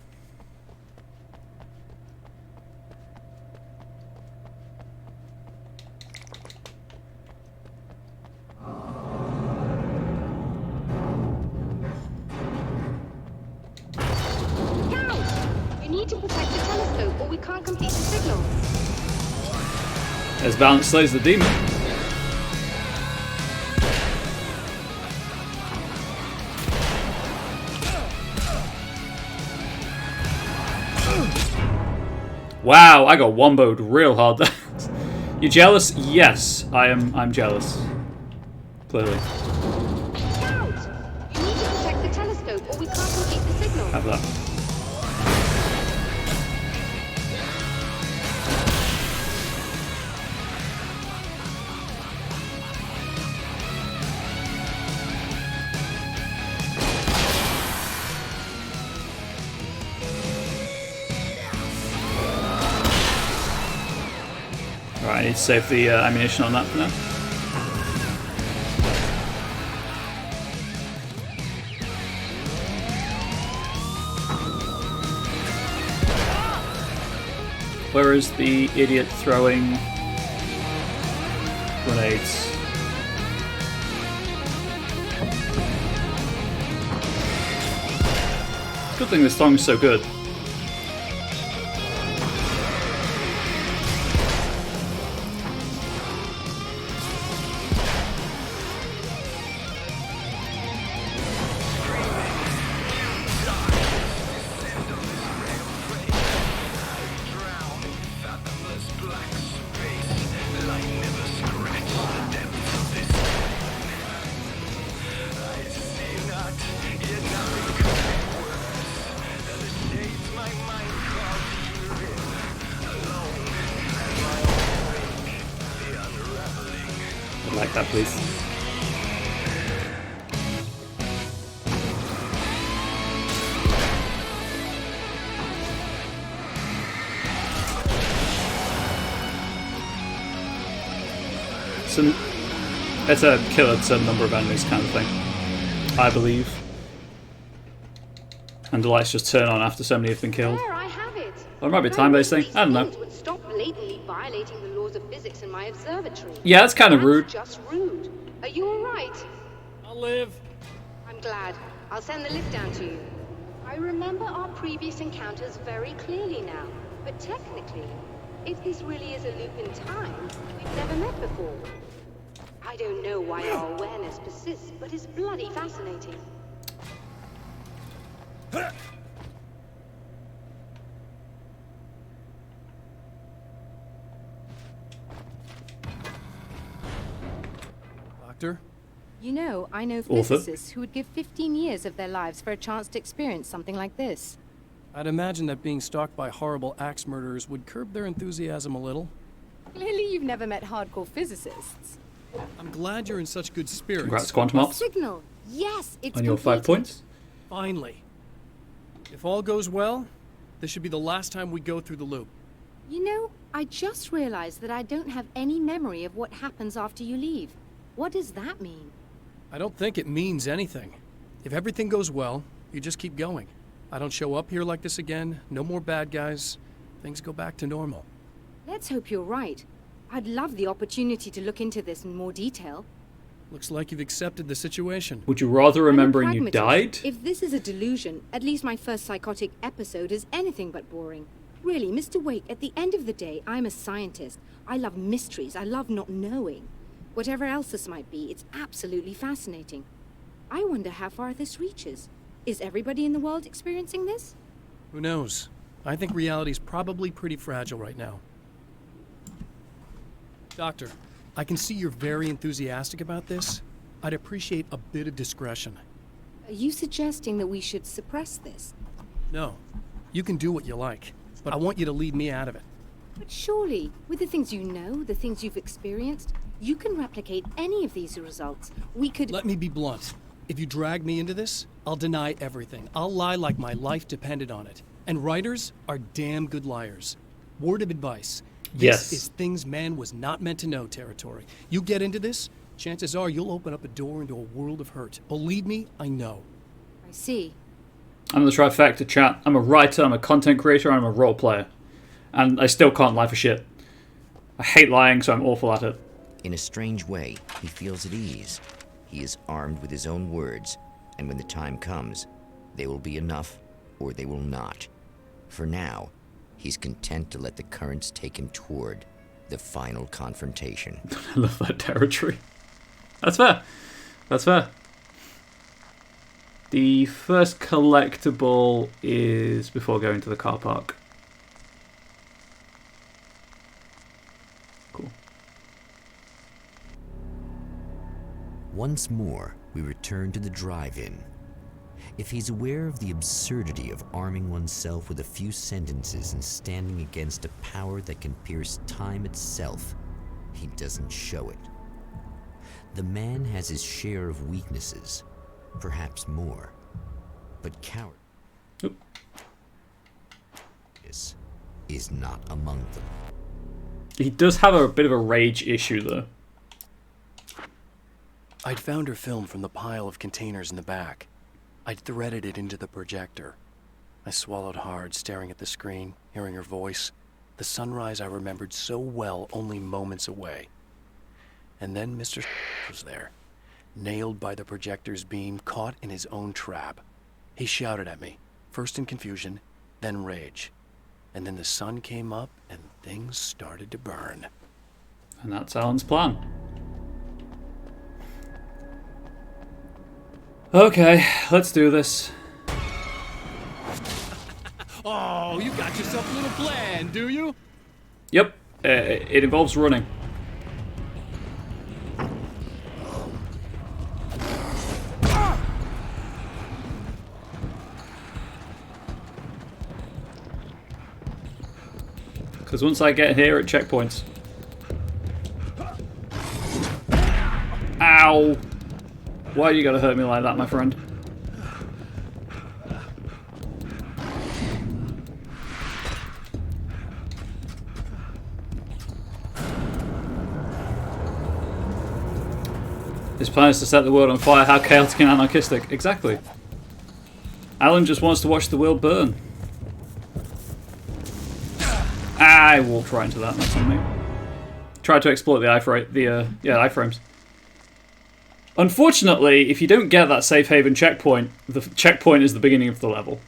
As balance slays the demon. Wow, I got womboed real hard. You jealous? Yes, I'm jealous. Clearly. Scout! You need to protect the telescope or we can't complete the signal. Have that. Alright, I need to save the ammunition on that for now. Where is the idiot throwing grenades? Good thing this song's so good. Like that, please. It's a kill a certain number of enemies kind of thing, I believe. And the lights just turn on after so many have been killed. There, I have it. Or it might be a time-based thing. I don't know. Would stop blatantly violating the laws of physics in my observatory. Yeah, that's kind of rude. Just rude. Are you all right? I'll live. I'm glad. I'll send the lift down to you. I remember our previous encounters very clearly now. But technically, if this really is a loop in time, we've never met before. I don't know why our awareness persists, but it's bloody fascinating. Doctor? You know, I know Author. physicists who would give 15 years of their lives for a chance to experience something like this. I'd imagine that being stalked by horrible axe murderers would curb their enthusiasm a little. Clearly you've never met hardcore physicists. I'm glad you're in such good spirits. Congrats, Quantum Ops. Signal! Yes, it's On your 5 completed. points. Finally. If all goes well, this should be the last time we go through the loop. You know, I just realized that I don't have any memory of what happens after you leave. What does that mean? I don't think it means anything. If everything goes well, you just keep going. I don't show up here like this again, no more bad guys. Things go back to normal. Let's hope you're right. I'd love the opportunity to look into this in more detail. Looks like you've accepted the situation. Would you rather remembering I'm a you pragmatist. died? If this is a delusion, at least my first psychotic episode is anything but boring. Really, Mr. Wake, at the end of the day, I'm a scientist. I love mysteries. I love not knowing. Whatever else this might be, it's absolutely fascinating. I wonder how far this reaches. Is everybody in the world experiencing this? Who knows? I think reality's probably pretty fragile right now. Doctor, I can see you're very enthusiastic about this. I'd appreciate a bit of discretion. Are you suggesting that we should suppress this? No, you can do what you like, but I want you to leave me out of it. But surely, with the things you know, the things you've experienced, you can replicate any of these results. We could— Let me be blunt. If you drag me into this, I'll deny everything. I'll lie like my life depended on it. And writers are damn good liars. Word of advice. Yes. This is things man was not meant to know territory. You get into this, chances are you'll open up a door into a world of hurt. Believe me, I know. I see. I'm the trifecta, chat. I'm a writer, I'm a content creator, and I'm a role player. And I still can't lie for shit. I hate lying, so I'm awful at it. In a strange way, he feels at ease. He is armed with his own words, and when the time comes, they will be enough or they will not. For now, he's content to let the currents take him toward the final confrontation. I love that territory. That's fair. That's fair. The first collectible is before going to the car park. Cool. Once more, we return to the drive-in. If he's aware of the absurdity of arming oneself with a few sentences and standing against a power that can pierce time itself, he doesn't show it. The man has his share of weaknesses, perhaps more, but cowardice is not among them. He does have a bit of a rage issue, though. I'd found her film from the pile of containers in the back. I'd threaded it into the projector. I swallowed hard, staring at the screen, hearing her voice. The sunrise I remembered so well only moments away. And then Mr. was there, nailed by the projector's beam, caught in his own trap. He shouted at me, first in confusion, then rage. And then the sun came up and things started to burn. And that's Alan's plan. Okay, let's do this. Oh, you got yourself a little plan, do you? Yep, it involves running. Because once I get here at checkpoints... Ow! Why you gotta hurt me like that, my friend? His plan is to set the world on fire. How chaotic and anarchistic. Exactly. Alan just wants to watch the world burn. I walked right into that. That's on me. Tried to exploit the iframes. Unfortunately, if you don't get that safe haven checkpoint, the checkpoint is the beginning of the level.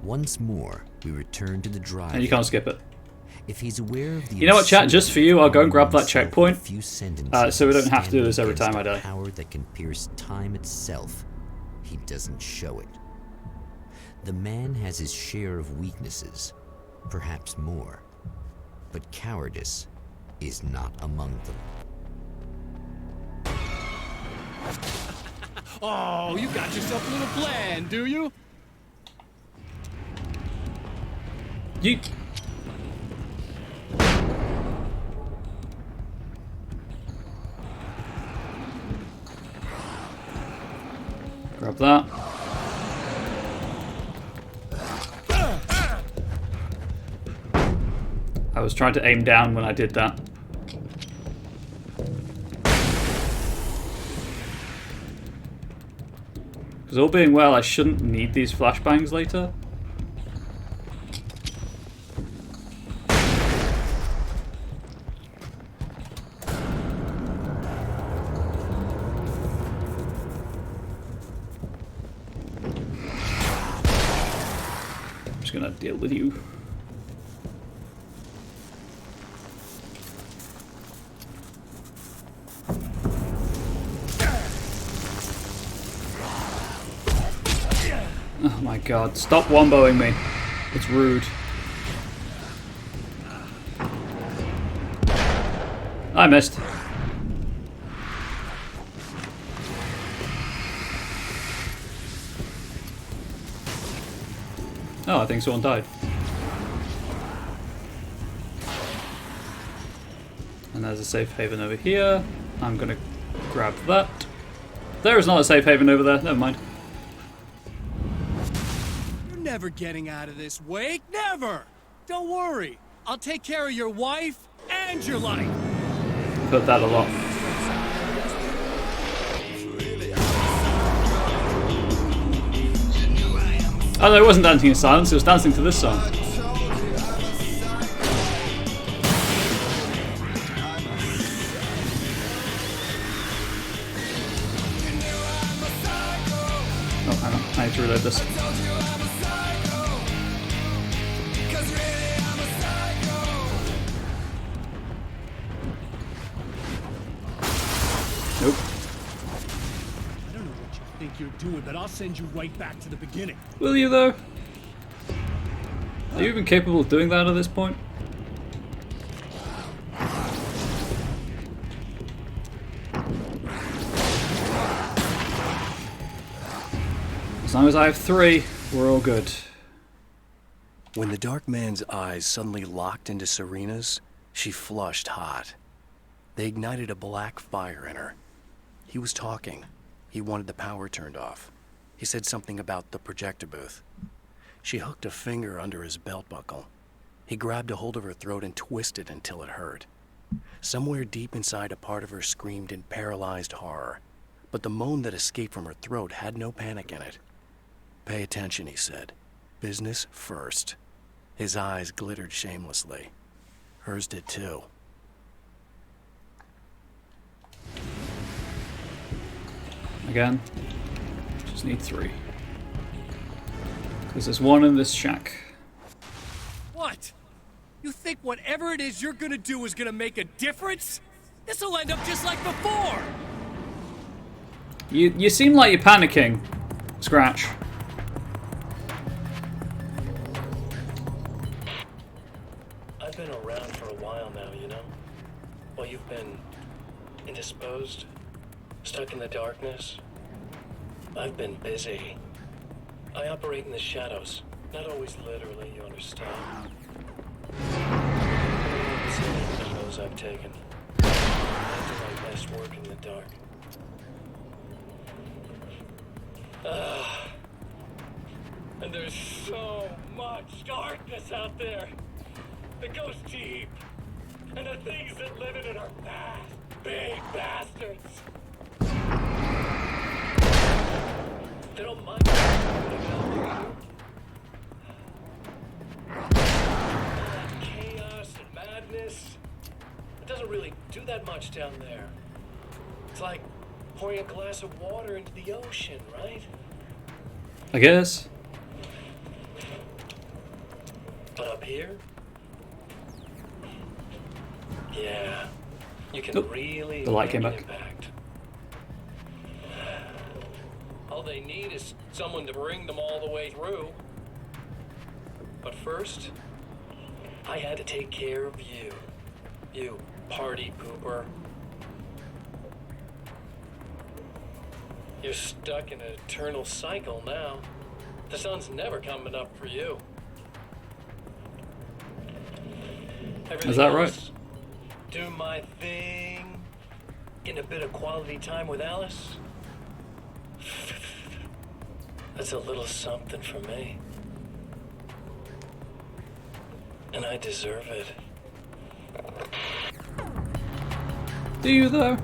Once more, we return to the drive. And you can't skip it. If he's aware of the you know what, chat? Just for you, I'll go and grab that checkpoint, so we don't have to do this every time I die. Power that can pierce time itself, he doesn't show it. The man has his share of weaknesses, perhaps more, but cowardice is not among them. Oh, you got yourself a little plan, do you? Yeet. Grab that. I was trying to aim down when I did that. Because all being well, I shouldn't need these flashbangs later. I'm just gonna deal with you. Oh my god, stop womboing me. It's rude. I missed. Oh, I think someone died. And there's a safe haven over here. I'm gonna grab that. There is not a safe haven over there, never mind. Never getting out of this, Wake. Never! Don't worry. I'll take care of your wife and your life. Heard that a lot. Oh no, it wasn't Dancing in Silence, it was dancing to this song. need to reload this. Nope. I don't know what you think you're doing, but I'll send you right back to the beginning. Will you, though? Are you even capable of doing that at this point? As long as I have 3, we're all good. When the Dark Man's eyes suddenly locked into Serena's, she flushed hot. They ignited a black fire in her. He was talking. He wanted the power turned off. He said something about the projector booth. She hooked a finger under his belt buckle. He grabbed a hold of her throat and twisted until it hurt. Somewhere deep inside, a part of her screamed in paralyzed horror, but the moan that escaped from her throat had no panic in it. "Pay attention," he said. "Business first." His eyes glittered shamelessly. Hers did too. Again, just need 3. Because there's 1 in this shack. What? You think whatever it is you're gonna do is gonna make a difference? This'll end up just like before! You seem like you're panicking, Scratch. I've been around for a while now, you know? While you've been indisposed, stuck in the darkness, I've been busy. I operate in the shadows, not always literally, you understand. See the photos I've taken. I do my best work in the dark. And there's so much darkness out there that goes deep. And the things that live in it are bad, big bastards. They don't mind chaos and madness. It doesn't really do that much down there. It's like pouring a glass of water into the ocean, right? I guess. But up here, yeah, you can really the light make came an back. impact. All they need is someone to bring them all the way through. But first, I had to take care of you. You party pooper. You're stuck in an eternal cycle now. The sun's never coming up for you. Is that right? Else, do my thing, get a bit of quality time with Alice. That's a little something for me. And I deserve it. Do you, though?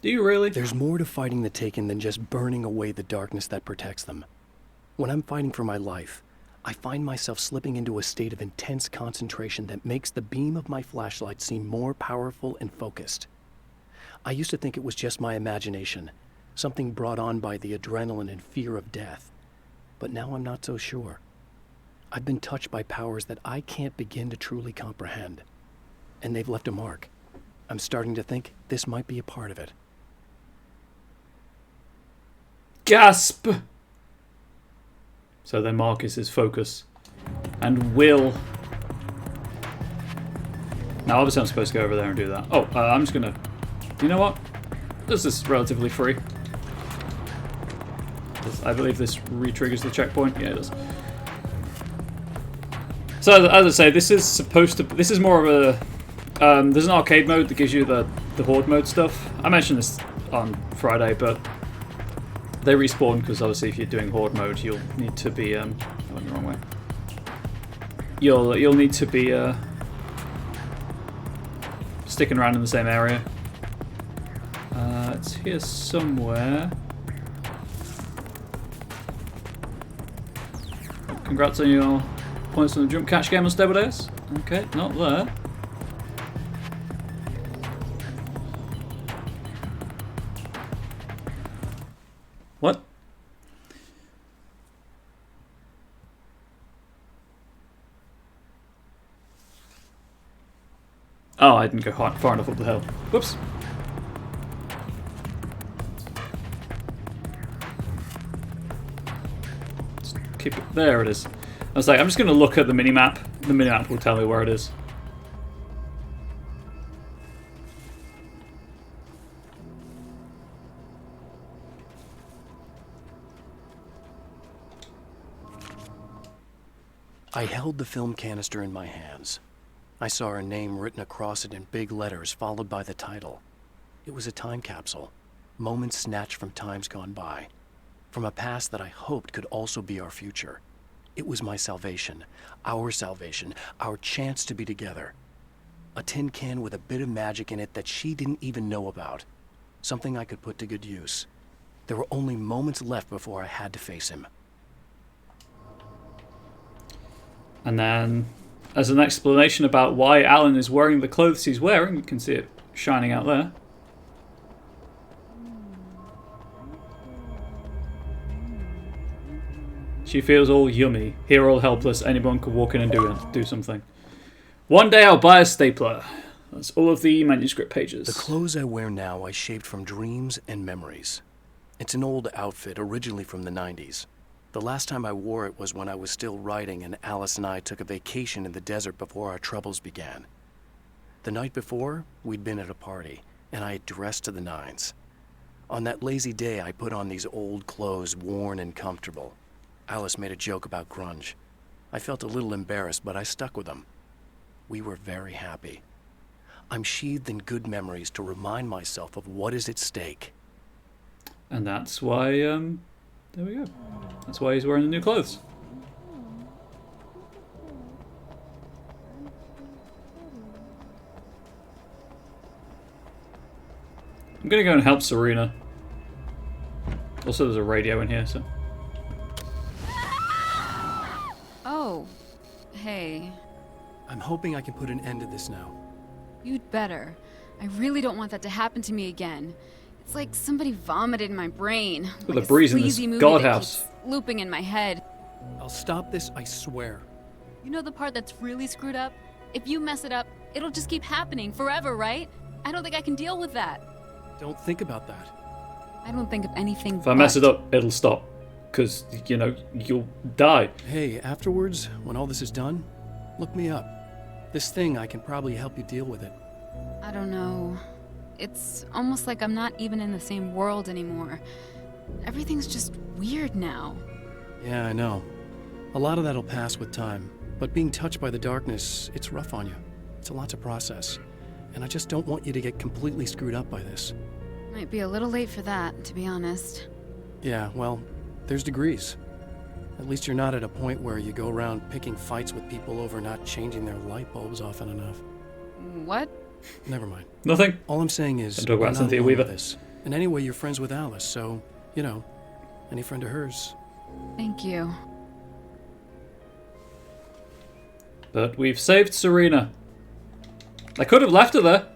Do you really? There's more to fighting the Taken than just burning away the darkness that protects them. When I'm fighting for my life, I find myself slipping into a state of intense concentration that makes the beam of my flashlight seem more powerful and focused. I used to think it was just my imagination, something brought on by the adrenaline and fear of death. But now I'm not so sure. I've been touched by powers that I can't begin to truly comprehend. And they've left a mark. I'm starting to think this might be a part of it. Gasp! So then Marcus is focus and will. Now obviously I'm supposed to go over there and do that. Oh, I'm just gonna. You know what? This is relatively free. I believe this re-triggers the checkpoint. Yeah, it does. So as I say, this is supposed to. This is more of a. There's an arcade mode that gives you the horde mode stuff. I mentioned this on Friday, but they respawn because obviously if you're doing horde mode, you'll need to be. I went the wrong way. You'll need to be sticking around in the same area. It's here somewhere. Congrats on your points on the jump catch game on Stable Days. Okay, not there. What? Oh, I didn't go far enough up the hill. Whoops. Just keep it. There it is. I was like, I'm just going to look at the minimap. The minimap will tell me where it is. I held the film canister in my hands. I saw her name written across it in big letters, followed by the title. It was a time capsule, moments snatched from times gone by, from a past that I hoped could also be our future. It was my salvation, our chance to be together. A tin can with a bit of magic in it that she didn't even know about. Something I could put to good use. There were only moments left before I had to face him. And then, as an explanation about why Alan is wearing the clothes he's wearing, you can see it shining out there. She feels all yummy. Here, all helpless. Anyone could walk in and do something. One day I'll buy a stapler. That's all of the manuscript pages. The clothes I wear now I shaped from dreams and memories. It's an old outfit, originally from the 90s. The last time I wore it was when I was still writing and Alice and I took a vacation in the desert before our troubles began. The night before, we'd been at a party, and I had dressed to the nines. On that lazy day, I put on these old clothes, worn and comfortable. Alice made a joke about grunge. I felt a little embarrassed, but I stuck with them. We were very happy. I'm sheathed in good memories to remind myself of what is at stake. And that's why, there we go. That's why he's wearing the new clothes. I'm gonna go and help Serena. Also, there's a radio in here, so. Oh, hey. I'm hoping I can put an end to this now. You'd better. I really don't want that to happen to me again. It's like somebody vomited in my brain. With like a breeze in this god house. Looping in my head. I'll stop this, I swear. You know the part that's really screwed up? If you mess it up, it'll just keep happening forever, right? I don't think I can deal with that. Don't think about that. I don't think of anything If I mess it up, it'll stop. Because, you know, you'll die. Hey, afterwards, when all this is done, look me up. This thing, I can probably help you deal with it. I don't know. It's almost like I'm not even in the same world anymore. Everything's just weird now. Yeah, I know. A lot of that'll pass with time. But being touched by the darkness, it's rough on you. It's a lot to process. And I just don't want you to get completely screwed up by this. Might be a little late for that, to be honest. Yeah, well, there's degrees. At least you're not at a point where you go around picking fights with people over not changing their light bulbs often enough. What? Never mind. Nothing. All I'm saying is, Don't talk about I'm not Cynthia alone Weaver. with this. And anyway, you're friends with Alice, so, you know, any friend of hers. Thank you. But we've saved Serena. I could have left her there.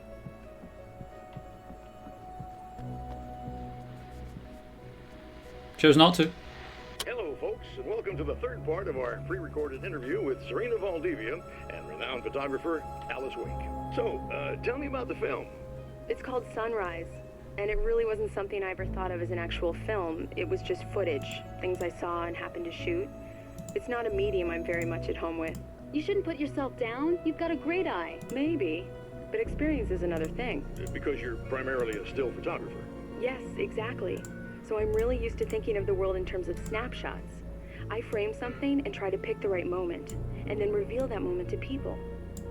Chose not to. Hello, folks, and welcome to the third part of our pre-recorded interview with Serena Valdivia and renowned photographer Alice Wake. So, tell me about the film. It's called Sunrise, and it really wasn't something I ever thought of as an actual film. It was just footage, things I saw and happened to shoot. It's not a medium I'm very much at home with. You shouldn't put yourself down. You've got a great eye. Maybe, but experience is another thing. Because you're primarily a still photographer. Yes, exactly. So I'm really used to thinking of the world in terms of snapshots. I frame something and try to pick the right moment, and then reveal that moment to people.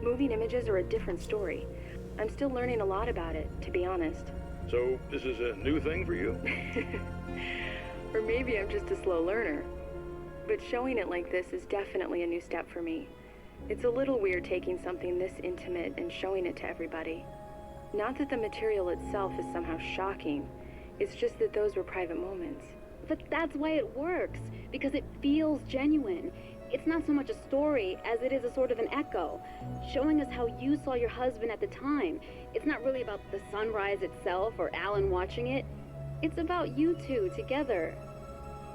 Moving images are a different story. I'm still learning a lot about it, to be honest. So, this is a new thing for you? Or maybe I'm just a slow learner. But showing it like this is definitely a new step for me. It's a little weird taking something this intimate and showing it to everybody. Not that the material itself is somehow shocking. It's just that those were private moments. But that's why it works, because it feels genuine. It's not so much a story as it is a sort of an echo, showing us how you saw your husband at the time. It's not really about the sunrise itself or Alan watching it. It's about you two together.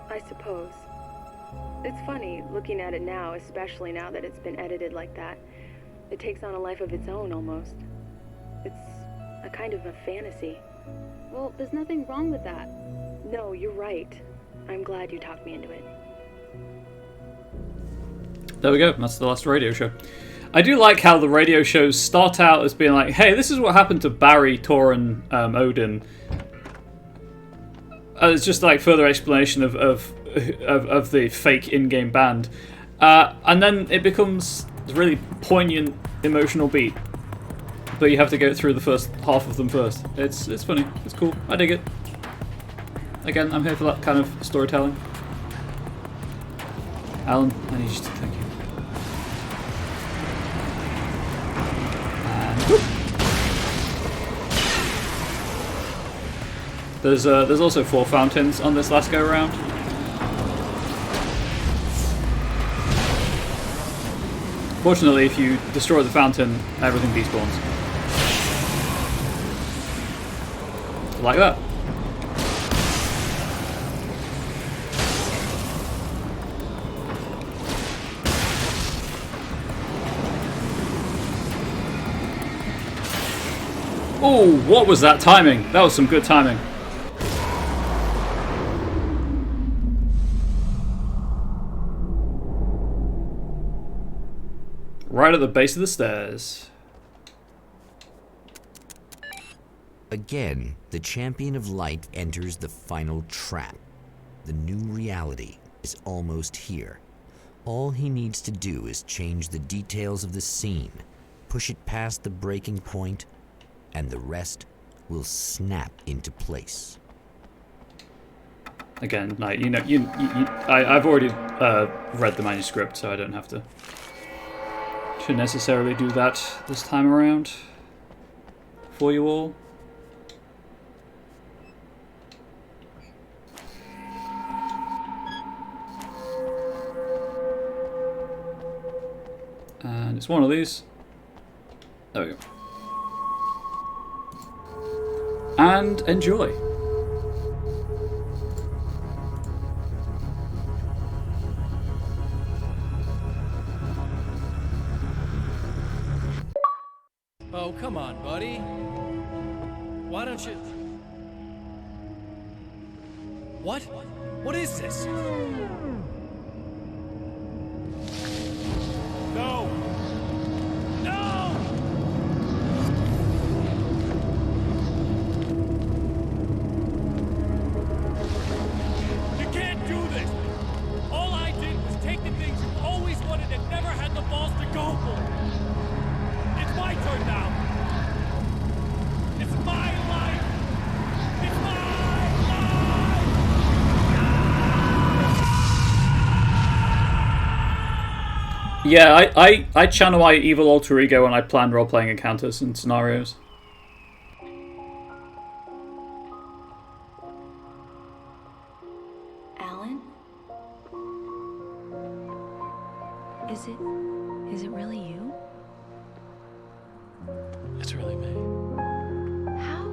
I suppose. It's funny, looking at it now, especially now that it's been edited like that. It takes on a life of its own, almost. It's a kind of a fantasy. Well, there's nothing wrong with that. No, you're right. I'm glad you talked me into it. There we go. That's the last radio show. I do like how the radio shows start out as being like, hey, this is what happened to Barry, Torrin, Odin. It's just like further explanation of the fake in-game band. And then it becomes a really poignant, emotional beat. But you have to go through the first half of them first. It's funny. It's cool. I dig it. Again, I'm here for that kind of storytelling. Alan, I need you to thank you. And whoop. There's also 4 fountains on this last go around. Fortunately, if you destroy the fountain, everything despawns. Like that. Oh, what was that timing? That was some good timing. Right at the base of the stairs. Again, the champion of light enters the final trap. The new reality is almost here. All he needs to do is change the details of the scene, push it past the breaking point, and the rest will snap into place. Again, like, I've already read the manuscript, so I don't have to necessarily do that this time around for you all. And it's one of these. There we go. And enjoy. Oh, come on, buddy. Why don't you... What? What is this? No! No! You can't do this! All I did was take the things you always wanted and never had the balls to go for. It's my turn now. It's my life. It's my life. Yeah, I channel my evil alter ego when I plan role-playing encounters and scenarios. Alan? Is it really you? It's really me. How?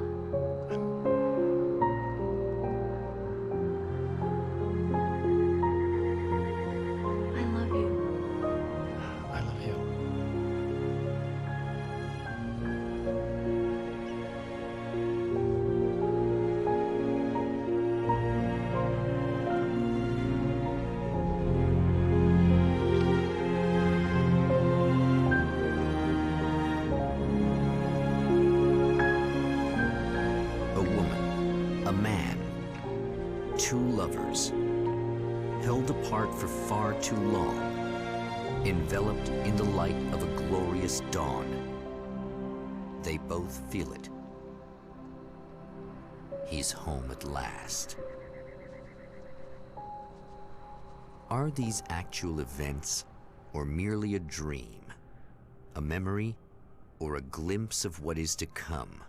I love you. I love you. A woman, a man, two lovers, held apart for far too long, enveloped in the light of a glorious dawn. They both feel it. He's home at last. Are these actual events, or merely a dream? A memory, or a glimpse of what is to come?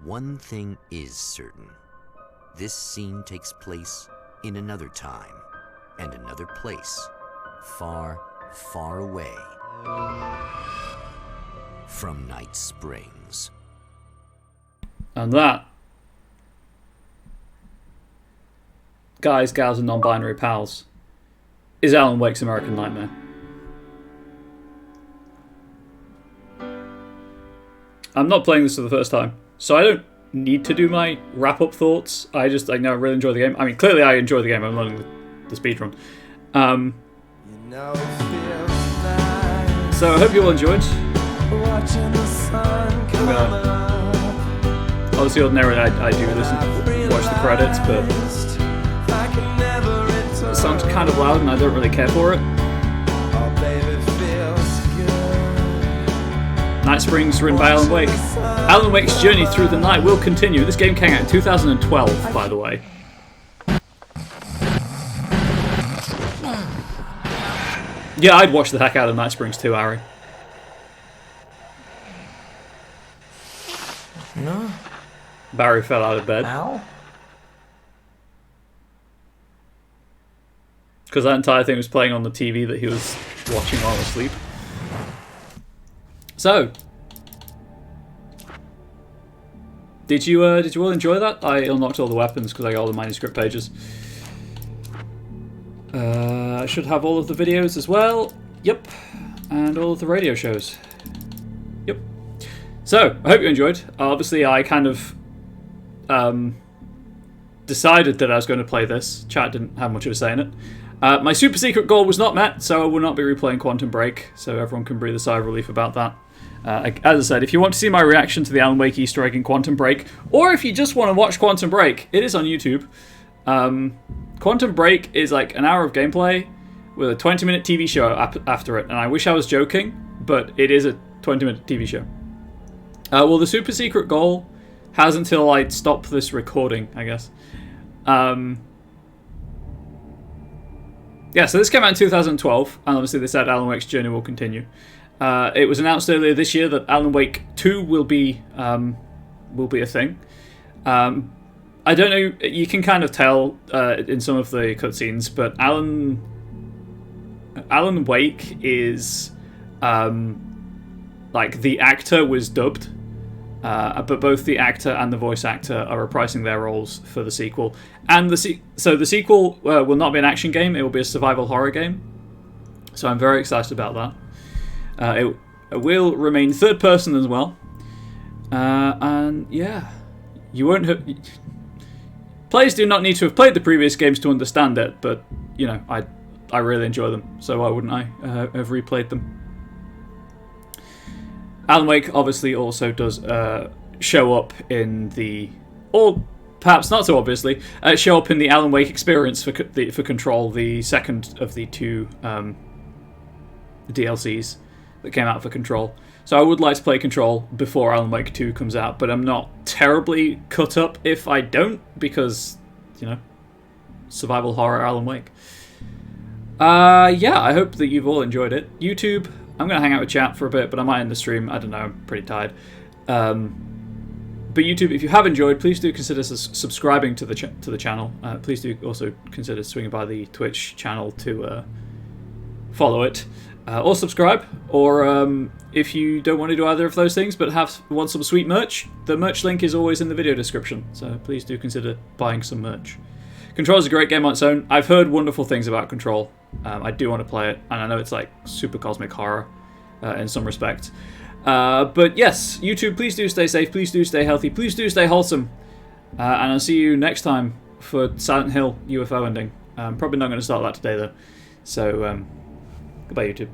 One thing is certain. This scene takes place in another time and another place, far, far away from Night Springs. And that, guys, gals, and non-binary pals, is Alan Wake's American Nightmare. I'm not playing this for the first time, so I don't need to do my wrap-up thoughts. I know I really enjoy the game. I mean, clearly I enjoy the game. I'm learning the speedrun. So I hope you all enjoyed. Obviously, ordinarily I do listen, watch the credits, but the song's kind of loud and I don't really care for it. Night Springs, written by Alan Wake. Alan Wake's journey through the night will continue. This game came out in 2012, by the way. Yeah, I'd watch the heck out of Night Springs too, Harry. No. Barry fell out of bed. Ow? Because that entire thing was playing on the TV that he was watching while asleep. So, did you all enjoy that? I unlocked all the weapons because I got all the manuscript pages. I should have all of the videos as well. Yep, and all of the radio shows. Yep. So, I hope you enjoyed. Obviously, I kind of decided that I was going to play this. Chat didn't have much of a say in it. My super secret goal was not met, so I will not be replaying Quantum Break, so everyone can breathe a sigh of relief about that. As I said, if you want to see my reaction to the Alan Wake Easter egg in Quantum Break, or if you just want to watch Quantum Break, it is on YouTube. Quantum Break is like an hour of gameplay with a 20-minute TV show after it, and I wish I was joking, but it is a 20-minute TV show. Well, the super secret goal has until I stop this recording, I guess. Yeah, so this came out in 2012, and obviously they said Alan Wake's journey will continue. It was announced earlier this year that Alan Wake 2 will be a thing. I don't know, you can kind of tell in some of the cutscenes, but Alan Wake is like the actor was dubbed, but both the actor and the voice actor are reprising their roles for the sequel. And so the sequel will not be an action game; it will be a survival horror game. So I'm very excited about that. It will remain third person as well, and yeah, you won't have. Players do not need to have played the previous games to understand it, but you know, I really enjoy them, so why wouldn't I have replayed them? Alan Wake obviously also does show up in the, or perhaps not so obviously, show up in the Alan Wake experience for Control, the second of the two DLCs that came out for Control. So I would like to play Control before Alan Wake 2 comes out, but I'm not terribly cut up if I don't, because, you know, survival horror Alan Wake. Yeah, I hope that you've all enjoyed it. YouTube, I'm going to hang out with chat for a bit, but I might end the stream. I don't know, I'm pretty tired. But YouTube, if you have enjoyed, please do consider subscribing to the channel. Please do also consider swinging by the Twitch channel to follow it. Or subscribe, or if you don't want to do either of those things but want some sweet merch, the merch link is always in the video description, so please do consider buying some merch. Control is a great game on its own. I've heard wonderful things about Control. I do want to play it, and I know it's like super cosmic horror in some respects. But yes, YouTube, please do stay safe, please do stay healthy, please do stay wholesome, and I'll see you next time for Silent Hill UFO ending. I'm probably not going to start that today though, so goodbye YouTube.